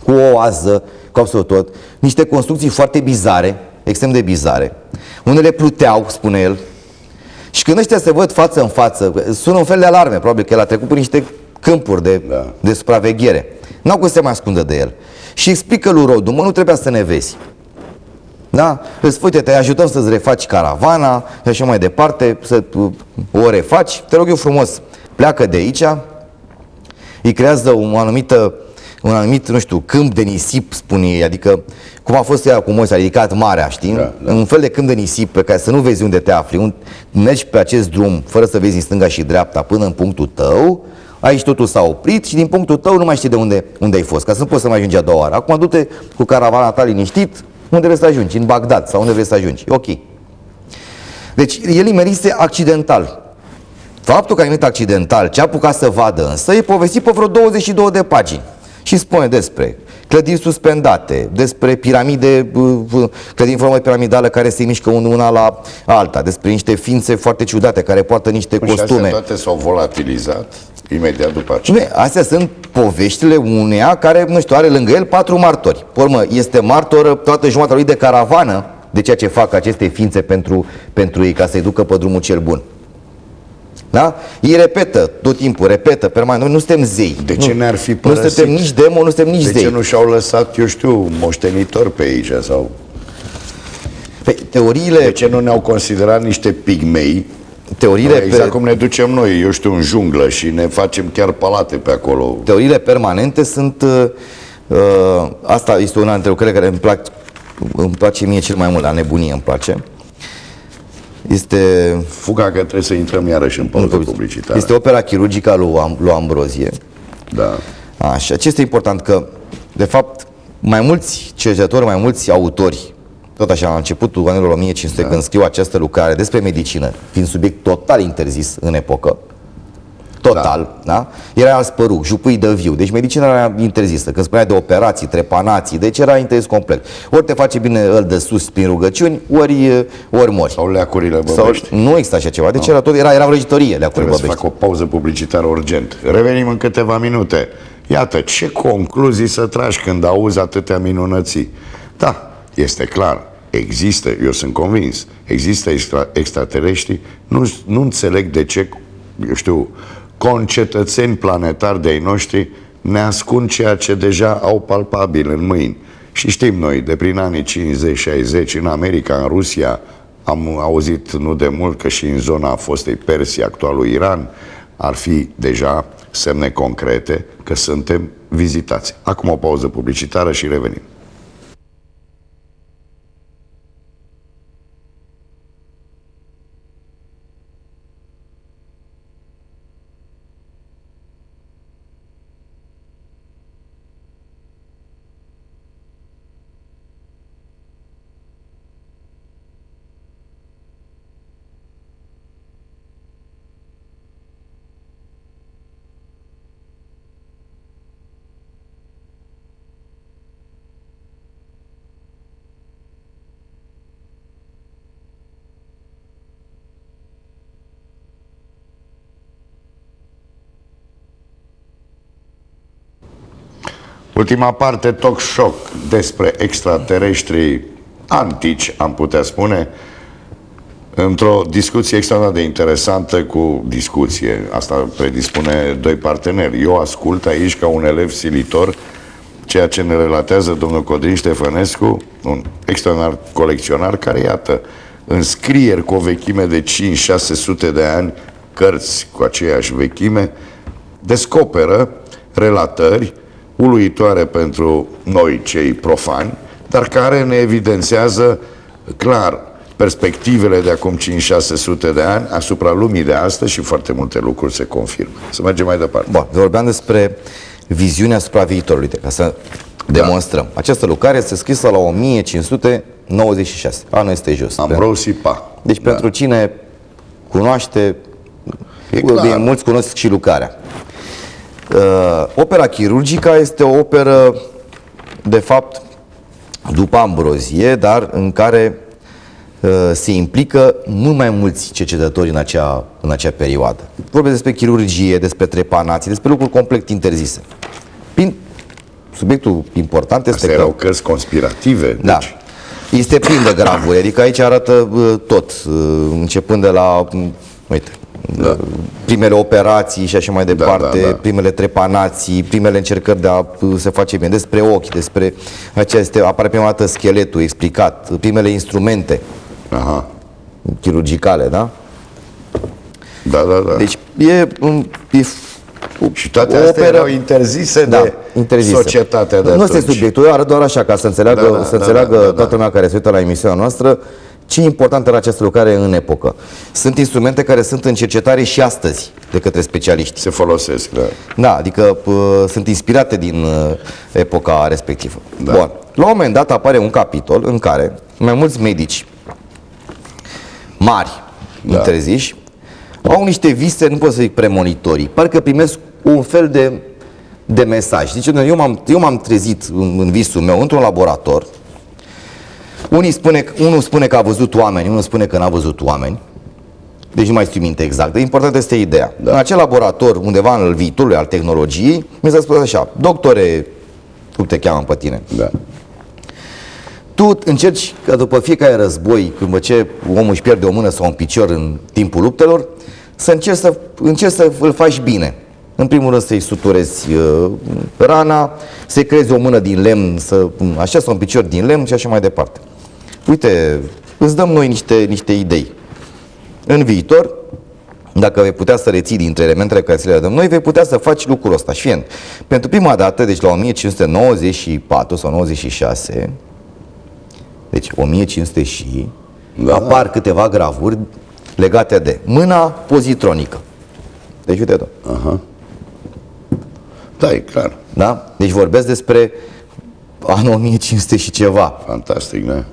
cu o oază, cu absolut tot, niște construcții foarte bizare, extrem de bizare. Unele pluteau, spune el, și când ăștia se văd față în față, sună un fel de alarme, probabil că el a trecut prin niște câmpuri de supraveghere. N-au cum să se mai ascundă de el. Și explică lui Rodu, mă, nu trebuia să ne vezi. Da? Îți uite, te ajutăm să-ți refaci caravana și așa mai departe, să o refaci. Te rog eu frumos, pleacă de aici, îi creează un anumit, nu știu, câmp de nisip, spune ei, adică cum a fost ea cu Moise, a ridicat marea, știi? Da. Un fel de câmp de nisip pe care să nu vezi unde te afli, mergi pe acest drum fără să vezi în stânga și dreapta până în punctul tău. Aici totul s-a oprit și din punctul tău nu mai știi de unde ai fost, ca să nu poți să mai ajungi a doua oară. Acum du-te cu caravana ta liniștit, unde vrei să ajungi, în Bagdad sau unde vrei să ajungi. Ok. Deci el imerise accidental. Faptul că a venit accidental, ce a apucat să vadă însă, e povestit pe vreo 22 de pagini. Și spune despre clădiri suspendate, despre piramide, clădiri în formă piramidală care se mișcă una la alta, despre niște ființe foarte ciudate care poartă niște costume. Și astea toate s-au volatilizat imediat după aceea. Astea sunt poveștile uneia care, nu știu, are lângă el 4 martori. Pe urmă, este martor toată jumătatea lui de caravană de ceea ce fac aceste ființe pentru ei, ca să-i ducă pe drumul cel bun. Da? Ei repetă, tot timpul, repetă, permanent. Noi nu suntem zei. De ce ne-ar fi părăsit? Nu suntem nici demo, nu suntem nici zei. De ce nu și-au lăsat, eu știu, moștenitori pe aici? Sau... teoriile... De ce nu ne-au considerat niște pigmei? Exact cum ne ducem noi, eu știu, în junglă și ne facem chiar palate pe acolo. Teoriile permanente sunt... asta este una dintre lucrurile care îmi place mie cel mai mult, la nebunie îmi place. Este... Fuga că trebuie să intrăm iarăși în pauză publicitară. Este opera chirurgică a lui Ambrozie. Da. Așa. Ce este important? Că, de fapt, mai mulți cercetători, mai mulți autori, tot așa, la începutul anilor 1500, când scriu această lucrare despre medicină, fiind subiect total interzis în epocă, total, da? Era Aspăruc, Jupâi de Viu, deci medicina era interzisă. Când spunea de operații, trepanații, deci era interzis complet. Ori te face bine îl de sus prin rugăciuni, ori mori. Sau leacurile băbești. Nu exista așa ceva, deci era vrăjitorie leacurile băbești. Trebuie să fac o pauză publicitară urgent. Revenim în câteva minute. Iată, ce concluzii să tragi când auzi atâtea minunății. Da, este clar, există, eu sunt convins, există extraterestri, nu înțeleg de ce, eu știu, concetățeni planetari de-ai noștri ne ascund ceea ce deja au palpabil în mâini. Și știm noi, de prin anii 50-60, în America, în Rusia, am auzit nu de mult că și în zona fostei Persii, actualul Iran, ar fi deja semne concrete că suntem vizitați. Acum o pauză publicitară și revenim. Ultima parte, talk shock despre extraterestri antici, am putea spune, într-o discuție extraordinar de interesantă cu discuție. Asta predispune doi parteneri. Eu ascult aici ca un elev silitor ceea ce ne relatează domnul Codrin Ștefănescu, un extraordinar colecționar care, iată, în scrieri cu o vechime de 5-600 de ani, cărți cu aceeași vechime, descoperă relatări uluitoare pentru noi, cei profani, dar care ne evidențiază clar perspectivele de acum 5-600 de ani asupra lumii de astăzi și foarte multe lucruri se confirmă. Să mergem mai departe. Bun, vorbeam despre viziunea asupra viitorului, ca să demonstrăm. Această lucrare este scrisă la 1596. Anul este jos. Ambrosi Pa. Deci pentru cine cunoaște, bine, mulți cunosc și lucrarea. Opera chirurgica este o operă, de fapt, după Ambrozie, dar în care se implică mult mai mulți cercetători în acea perioadă. Vorbesc despre chirurgie, despre trepanații, despre lucruri complet interzise. Subiectul important este că... erau cărți conspirative. Da. Deci... Este plin de gravuri, adică aici arată tot, începând de la, uite, primele operații și așa mai departe, primele trepanații, primele încercări de a se face bine, despre ochi, despre acestea, apare prima dată scheletul explicat, primele instrumente chirurgicale, da? Da. Deci și toate astea erau interzise de societatea de atunci. Nu este subiectul, eu arăt doar așa ca să înțeleagă toată lumea care se uită la emisiunea noastră ce important era această lucrare în epocă. Sunt instrumente care sunt în cercetare și astăzi de către specialiști. Se folosesc, Da, adică sunt inspirate din epoca respectivă. Da. Bun. La un moment dat apare un capitol în care mai mulți medici mari, interziși, au niște vise, nu pot să zic premonitorii, parcă primesc un fel de mesaj. Deci eu m-am trezit în visul meu într-un laborator. Unul spune că a văzut oameni, unul spune că n-a văzut oameni. Deci nu mai știu minte exact. Important este ideea. În acel laborator, undeva în viitorul al tehnologiei, mi s-a spus așa: doctore, cum te cheamă pe tine? Tu încerci ca după fiecare război, când ce omul își pierde o mână sau un picior în timpul luptelor, să încerci să îl faci bine. În primul rând să-i suturezi rana, să-i creezi o mână din lemn, așa, sau un picior din lemn și așa mai departe. Uite, îți dăm noi niște idei. În viitor, dacă vei putea să reții dintre elementele care ți le dăm noi, vei putea să faci lucrul ăsta. Și fiind, pentru prima dată, deci la 1594 sau 96, deci 1500 și apar câteva gravuri legate de mâna pozitronică. Deci uite tot. Da, e clar. Da? Deci vorbesc despre anul 1500 și ceva. Fantastic, da?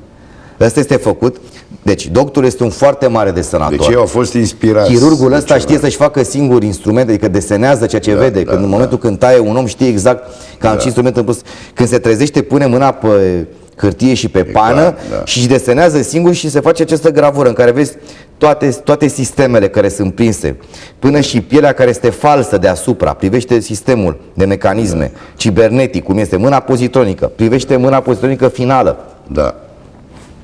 Asta este făcut. Deci doctorul este un foarte mare desenator. Deci ei au fost inspirați. Chirurgul ăsta știe să-și facă singur instrumente, adică desenează ceea ce vede. Când în momentul când taie un om știe exact că ce instrument în plus. Când se trezește, pune mâna pe hârtie și pe pană și își desenează singur și se face această gravură în care vezi toate sistemele care sunt prinse, până și pielea care este falsă deasupra, privește sistemul de mecanisme, cibernetic, cum este mâna pozitronică, privește mâna pozitronică finală. Da.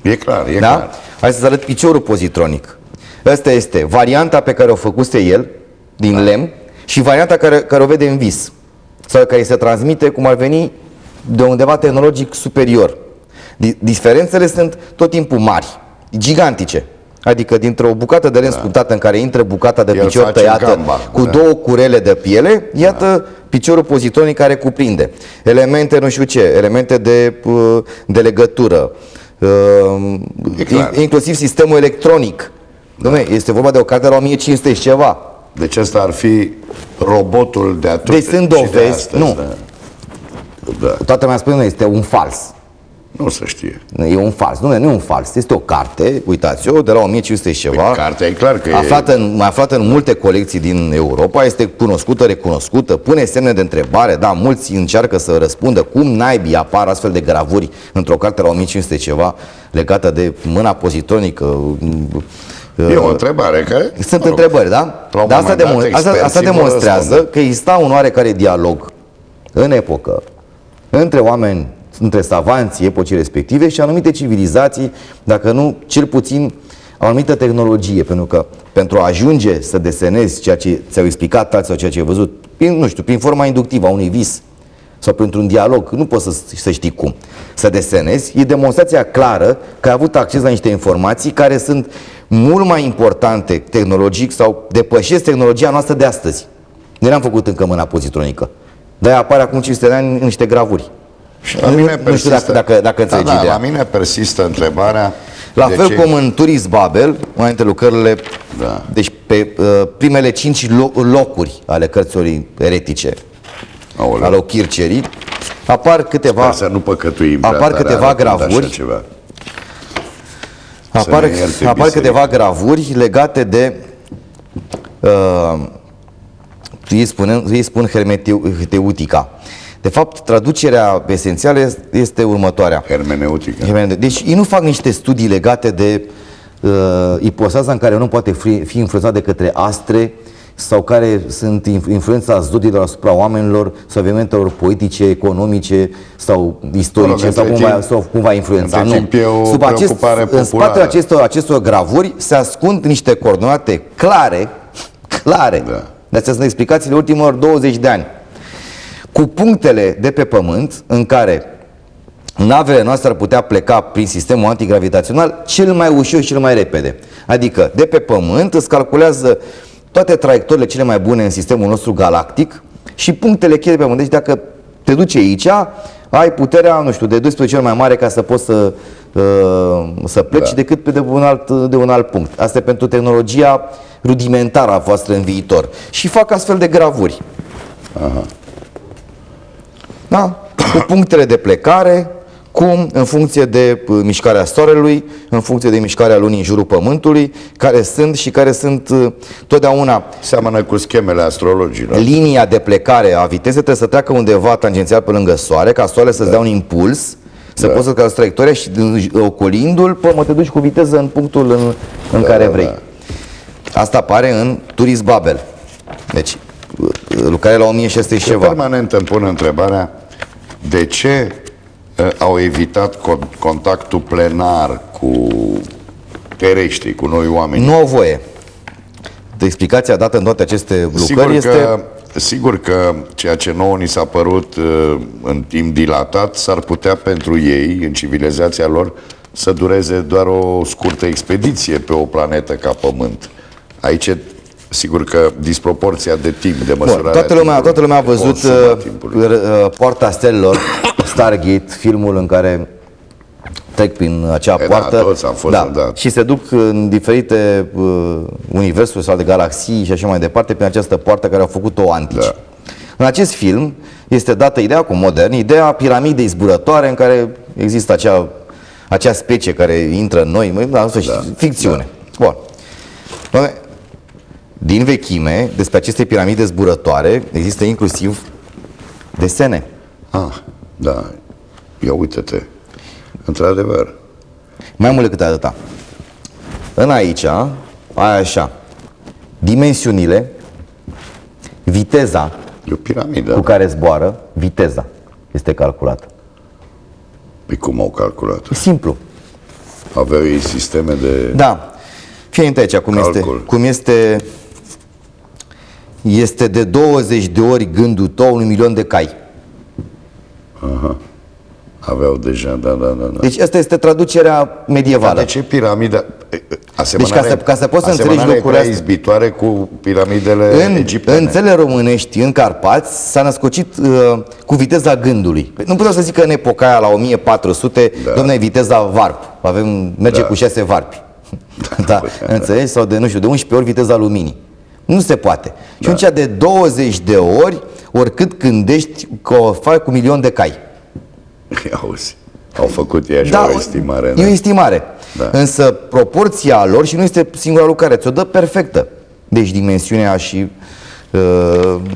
E clar, e clar. Hai să-ți arăt piciorul pozitronic. Asta este varianta pe care o făcuse el, din lemn, și varianta care o vede în vis, sau care se transmite, cum ar veni, de undeva tehnologic superior. Diferențele sunt tot timpul mari, gigantice. Adică dintr-o bucată de lemn sculptată în care intră bucata de picior tăiată cu două curele de piele, iată piciorul pozitronic care cuprinde elemente nu știu ce, elemente de legătură, inclusiv sistemul electronic. Dom'le, este vorba de o carte la 1500 și ceva. Deci ăsta ar fi robotul de atunci. Deci sunt dovezi, Toată lumea spune, este un fals. Nu se știe. E un fals. Nu e un fals. Este o carte, uitați-o, de la 1500 și ceva. Cartea e clar că aflată în multe colecții din Europa, este cunoscută, recunoscută, pune semne de întrebare, da, mulți încearcă să răspundă cum naibii apar astfel de gravuri într-o carte la 1500 ceva legată de mâna pozitronică. E o întrebare care... Sunt întrebări, da? Dar asta demonstrează că exista un oarecare dialog în epocă între oameni între savanții epocii respective și anumite civilizații, dacă nu, cel puțin o anumită tehnologie, pentru că pentru a ajunge să desenezi ceea ce ți-au explicat alții sau ceea ce ai văzut, nu știu, prin forma inductivă a unui vis sau printr-un dialog, nu poți să știi cum să desenezi, e demonstrația clară că ai avut acces la niște informații care sunt mult mai importante tehnologic sau depășesc tehnologia noastră de astăzi. Nu am făcut încă mâna pozitronică. De-aia apare acum 500 de ani în niște gravuri. Și la mine nu știu dacă înțelegi ideea. La mine persistă întrebarea. La fel cum în Tourist Babel, una dintre lucrările, deci pe primele 5 locuri ale cărților eretice, ale Kircherii, apar câteva, să nu păcătuim apar câteva gravuri. Apar câteva gravuri legate de ei spun hermeneutica. De fapt, traducerea esențială este următoarea. Hermeneutica. Deci ei nu fac niște studii legate de ipostaza în care nu poate fi influențat de către astre sau care sunt influența zodiilor asupra oamenilor sau evenimentelor politice, economice sau istorice sau cum va influența. Nu. În spatele acestor gravuri se ascund niște coordonate clare. De astea sunt explicațiile ultimilor 20 de ani. Cu punctele de pe Pământ în care navele noastre ar putea pleca prin sistemul antigravitațional cel mai ușor și cel mai repede. Adică de pe Pământ îți calculează toate traiectoriile cele mai bune în sistemul nostru galactic și punctele cheie de pe Pământ. Deci dacă te duci aici, ai puterea, nu știu, de 12 ori mai mare ca să poți să pleci decât de un alt punct. Asta e pentru tehnologia rudimentară a voastră în viitor. Și fac astfel de gravuri. Da? Cu punctele de plecare, cum în funcție de mișcarea Soarelui, în funcție de mișcarea Lunii în jurul Pământului, care sunt totdeauna... Seamănă cu schemele astrologilor. Linia de plecare a vitezei trebuie să treacă undeva tangențial pe lângă Soare, ca Soarele să-ți dea un impuls, să poți să calci traiectoria și ocolindu-l, te duci cu viteză în punctul în care vrei. Asta apare în Tourist Babel. Deci, lucrarea la 1600 și ceva. Permanent îmi pun întrebarea de ce au evitat contactul plenar cu terestri, cu noi oameni. Nu au voie. De explicația dată în toate aceste lucrări Sigur că ceea ce nouă ni s-a părut în timp dilatat s-ar putea pentru ei, în civilizația lor, să dureze doar o scurtă expediție pe o planetă ca Pământ. Aici sigur că disproporția de timp, de măsurare. Toată lumea a văzut Poarta Stelelor, Stargate, filmul în care trec prin acea poartă și se duc în diferite universuri sau de galaxii și așa mai departe prin această poartă care au făcut-o antici. În acest film este dată ideea, cu modern, ideea piramidei zburătoare în care există acea specie care intră în noi, ficțiune. Bun. Din vechime, despre aceste piramide zburătoare, există inclusiv desene. Da. Ia uite-te. Într-adevăr. Mai mult decât atâta. În aici, ai așa, dimensiunile, viteza cu care zboară, viteza este calculată. Păi cum au calculat? E simplu. Aveau ei sisteme de... Da. Fie aici cum este de 20 de ori gândul tău 1.000.000 de cai. Aveau deja, da. Deci asta este traducerea medievală. Dar de ce piramida? Deci ca să poți să înțelegi lucrurile astea izbitoare cu piramidele egiptene. În țările românești, în Carpați, s-a născocit cu viteza gândului. Nu puteau să zic că în epoca aia, la 1400, dom'le, viteza varp. Merge cu 6 varpi. Înțelegi? Sau de 11 ori viteza luminii. Nu se poate. Și atunci de 20 de ori, oricât gândești că o faci cu 1.000.000 de cai. Auzi, au făcut ei așa o estimare. E o estimare. Însă proporția lor, și nu este singura lucrare, ți-o dă perfectă. Deci dimensiunea și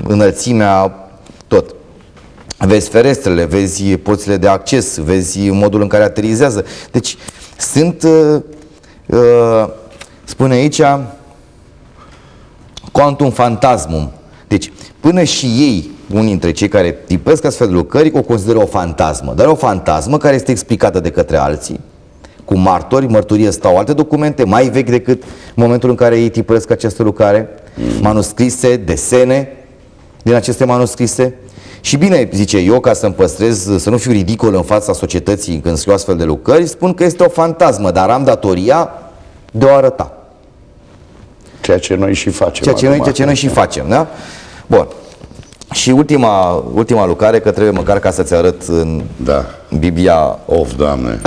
înălțimea, tot. Vezi ferestrele, vezi porțile de acces, vezi modul în care aterizează. Deci sunt, spune aici, quantum phantasmum, Deci, până și ei, unii dintre cei care tipesc astfel de lucrări, o consideră o fantasmă. Dar o fantasmă care este explicată de către alții, cu martori, mărturie stau alte documente, mai vechi decât momentul în care ei tipăresc această lucrare, manuscrise, desene din aceste manuscrise. Și bine, zice, eu, ca să-mi păstrez, să nu fiu ridicol în fața societății când scriu astfel de lucrări, spun că este o fantasmă, dar am datoria de a arăta. Ceea ce noi și facem. Ceea ce noi și facem, da? Bun. Și ultima lucrare, că trebuie măcar ca să-ți arăt în Biblia Doamne,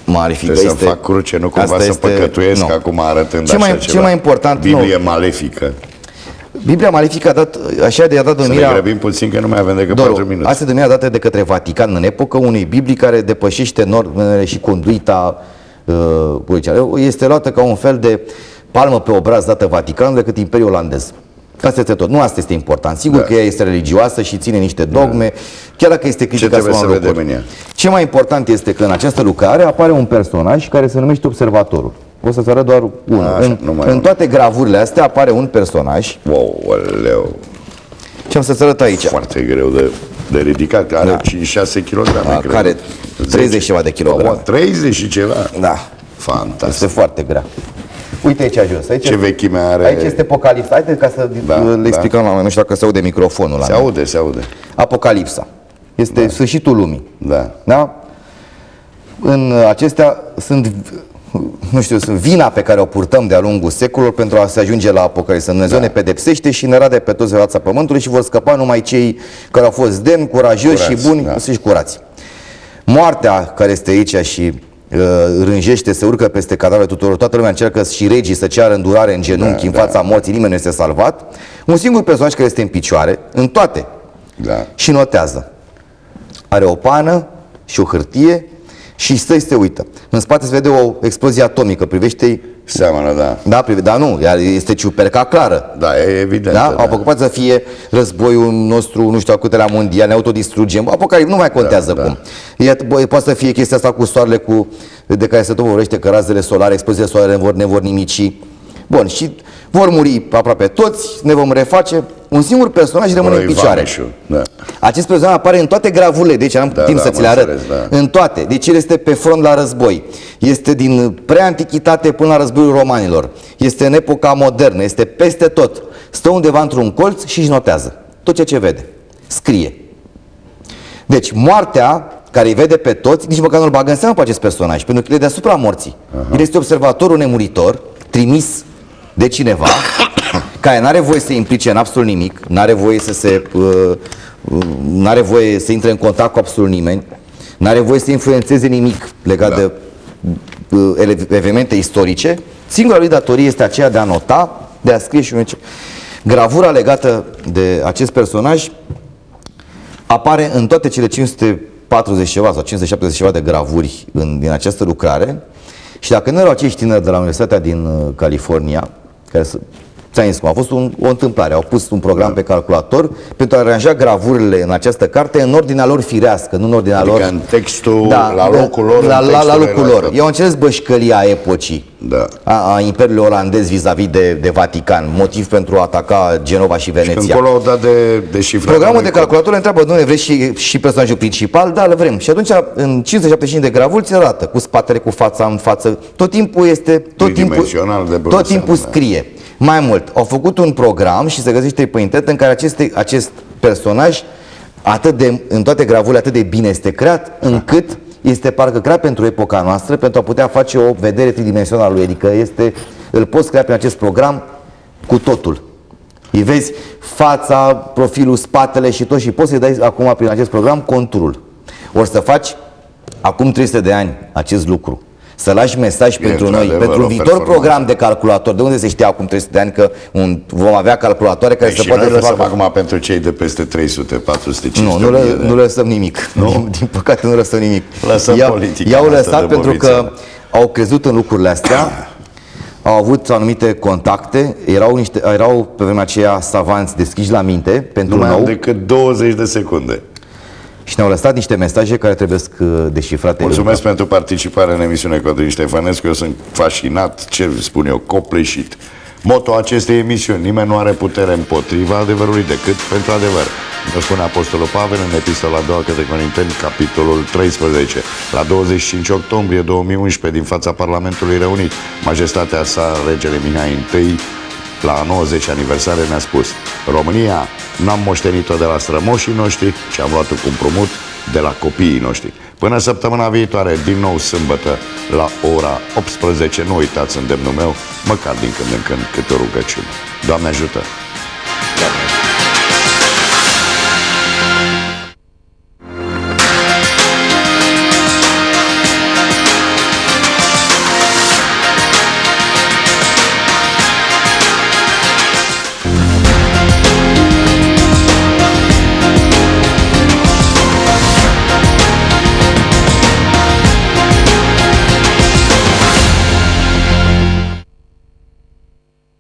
malefică. trebuie să fac cruce, nu cumva să păcătuiesc acum arătând așa ceva. Ce mai important, Biblie malefică. Biblia malefică a dat, așa de a dat denumirea... Să ne grăbim puțin că nu mai avem decât 4 minute. Asta e denumirea dată de către Vatican în epocă unei Biblii care depășește normele și conduita polițială. Este luată ca un fel de palmă pe obraz dată Vaticanul decât Imperiul Olandez. Asta este tot. Nu asta este important. Sigur că ea este religioasă și ține niște dogme, chiar dacă este critica. Ce trebuie să vedem în ea? Ce mai important este că în această lucrare apare un personaj care se numește Observatorul. O să-ți arăt doar unul. În toate gravurile astea apare un personaj. Wow, ce am să-ți arăt aici? Foarte greu de ridicat. Are 5-6 kg. Care 30 ceva de kilograme. 30 și ceva? Da. Fantastic. Este foarte grea. Uite aici jos. Aici, ce vechime are? Aici este Apocalipsa. Haide ca să le explicăm la oameni. Nu știu dacă se aude microfonul la mine. Se aude. Apocalipsa. Este sfârșitul lumii. Da? În acestea sunt, sunt vina pe care o purtăm de-a lungul secolului pentru a se ajunge la Apocalipsa. Dumnezeu ne pedepsește și ne rade pe toți de fața pământului și vor scăpa numai cei care au fost demni, curajoși și buni și curați. Moartea care este aici și rânjește, se urcă peste cadavrele tuturor, toată lumea încearcă și regii să ceară îndurare în genunchi în fața morții, nimeni nu este salvat. Un singur personaj care este în picioare, în toate, și notează. Are o pană și o hârtie și stă și se uită. În spate se vede o explozie atomică, privește-i. Seamănă, dar nu, este ciuperca clară. Da, e evident. Au preocupat să fie războiul nostru, nu știu, câtelea mondial, ne autodistrugem. Apocalipsa nu mai contează cum. Poate să fie chestia asta cu soarele, de care se tot vorbește, că razele solare, exploziile solare ne vor nimici. Bun, și vor muri aproape toți, ne vom reface. Un singur personaj rămâne în picioare. Acest personaj apare în toate gravurile, deci am timp să ți le arăt. În toate. Deci el este pe front la război. Este din preantichitate până la războiul romanilor. Este în epoca modernă, este peste tot. Stă undeva într-un colț și își notează tot ce vede. Scrie. Deci moartea care îi vede pe toți, nici măcar nu-l bagă în seamă pe acest personaj, pentru că el e deasupra morții. El este observatorul nemuritor, trimis de cineva, care n-are voie să se implice în absolut nimic, n-are voie n-are voie să intre în contact cu absolut nimeni, n-are voie să influențeze nimic legat de evenimente istorice. Singura lui datorie este aceea de a nota, de a scrie și gravura legată de acest personaj apare în toate cele 540 ceva sau 570 ceva de gravuri din această lucrare. Și dacă nu erau acești tineri de la Universitatea din California, care ți-am zis cum, a fost o întâmplare, au pus un program pe calculator pentru a aranja gravurile în această carte în ordinea lor firească, nu în ordinea lor... în textul, la locul lor. La locul lor. Eu am înțeles bășcălia epocii a Imperiului Olandez vis-a-vis de Vatican, motiv pentru a ataca Genova și Veneția. Și încolo au dat de șifrare. Programul de calculator întreabă, nu vrei și personajul principal? Da, îl vrem. Și atunci în 575 de gravuri ți arată cu spatele, cu fața în față. Tot timpul tot timpul scrie. Mai mult, au făcut un program și se găsește pe internet în care acest personaj în toate gravurile atât de bine este creat, încât este parcă creat pentru epoca noastră, pentru a putea face o vedere tridimensională a lui. Adică îl poți crea prin acest program cu totul. Îi vezi fața, profilul, spatele și tot, și poți să-i dai acum prin acest program conturul. Ori să faci acum 300 de ani acest lucru. Să lași mesaj pentru noi, pentru viitor program de calculator. De unde se știa acum 300 de ani că vom avea calculatoare care se poate să facă acum pentru cei de peste 300, 400, 500 Nu lăsăm nimic. Din păcate nu lăsăm nimic. Lăsăm politica. I-au lăsat pentru că au crezut în lucrurile astea, au avut anumite contacte, erau pe vremea aceea savanți deschiși la minte pentru nu mai au decât 20 de secunde. Și ne-au lăsat niște mesaje care trebuie deșifrate. Mulțumesc pentru participare în emisiune, Codrin Ștefănescu. Eu sunt fascinat, ce spun eu, copleșit Moto acestei emisiuni: nimeni nu are putere împotriva adevărului decât pentru adevăr. Ne spune Apostolul Pavel în epistola a doua către Corinteni, capitolul 13. La 25 octombrie 2011, din fața Parlamentului Reunit, Majestatea sa, regele Mihai I, la 90 aniversare, ne-a spus: România n-am moștenit-o de la strămoșii noștri, ci am luat-o cu împrumut de la copiii noștri. Până săptămâna viitoare, din nou sâmbătă, la ora 18, nu uitați îndemnul meu, măcar din când în când câte o rugăciune. Doamne ajută!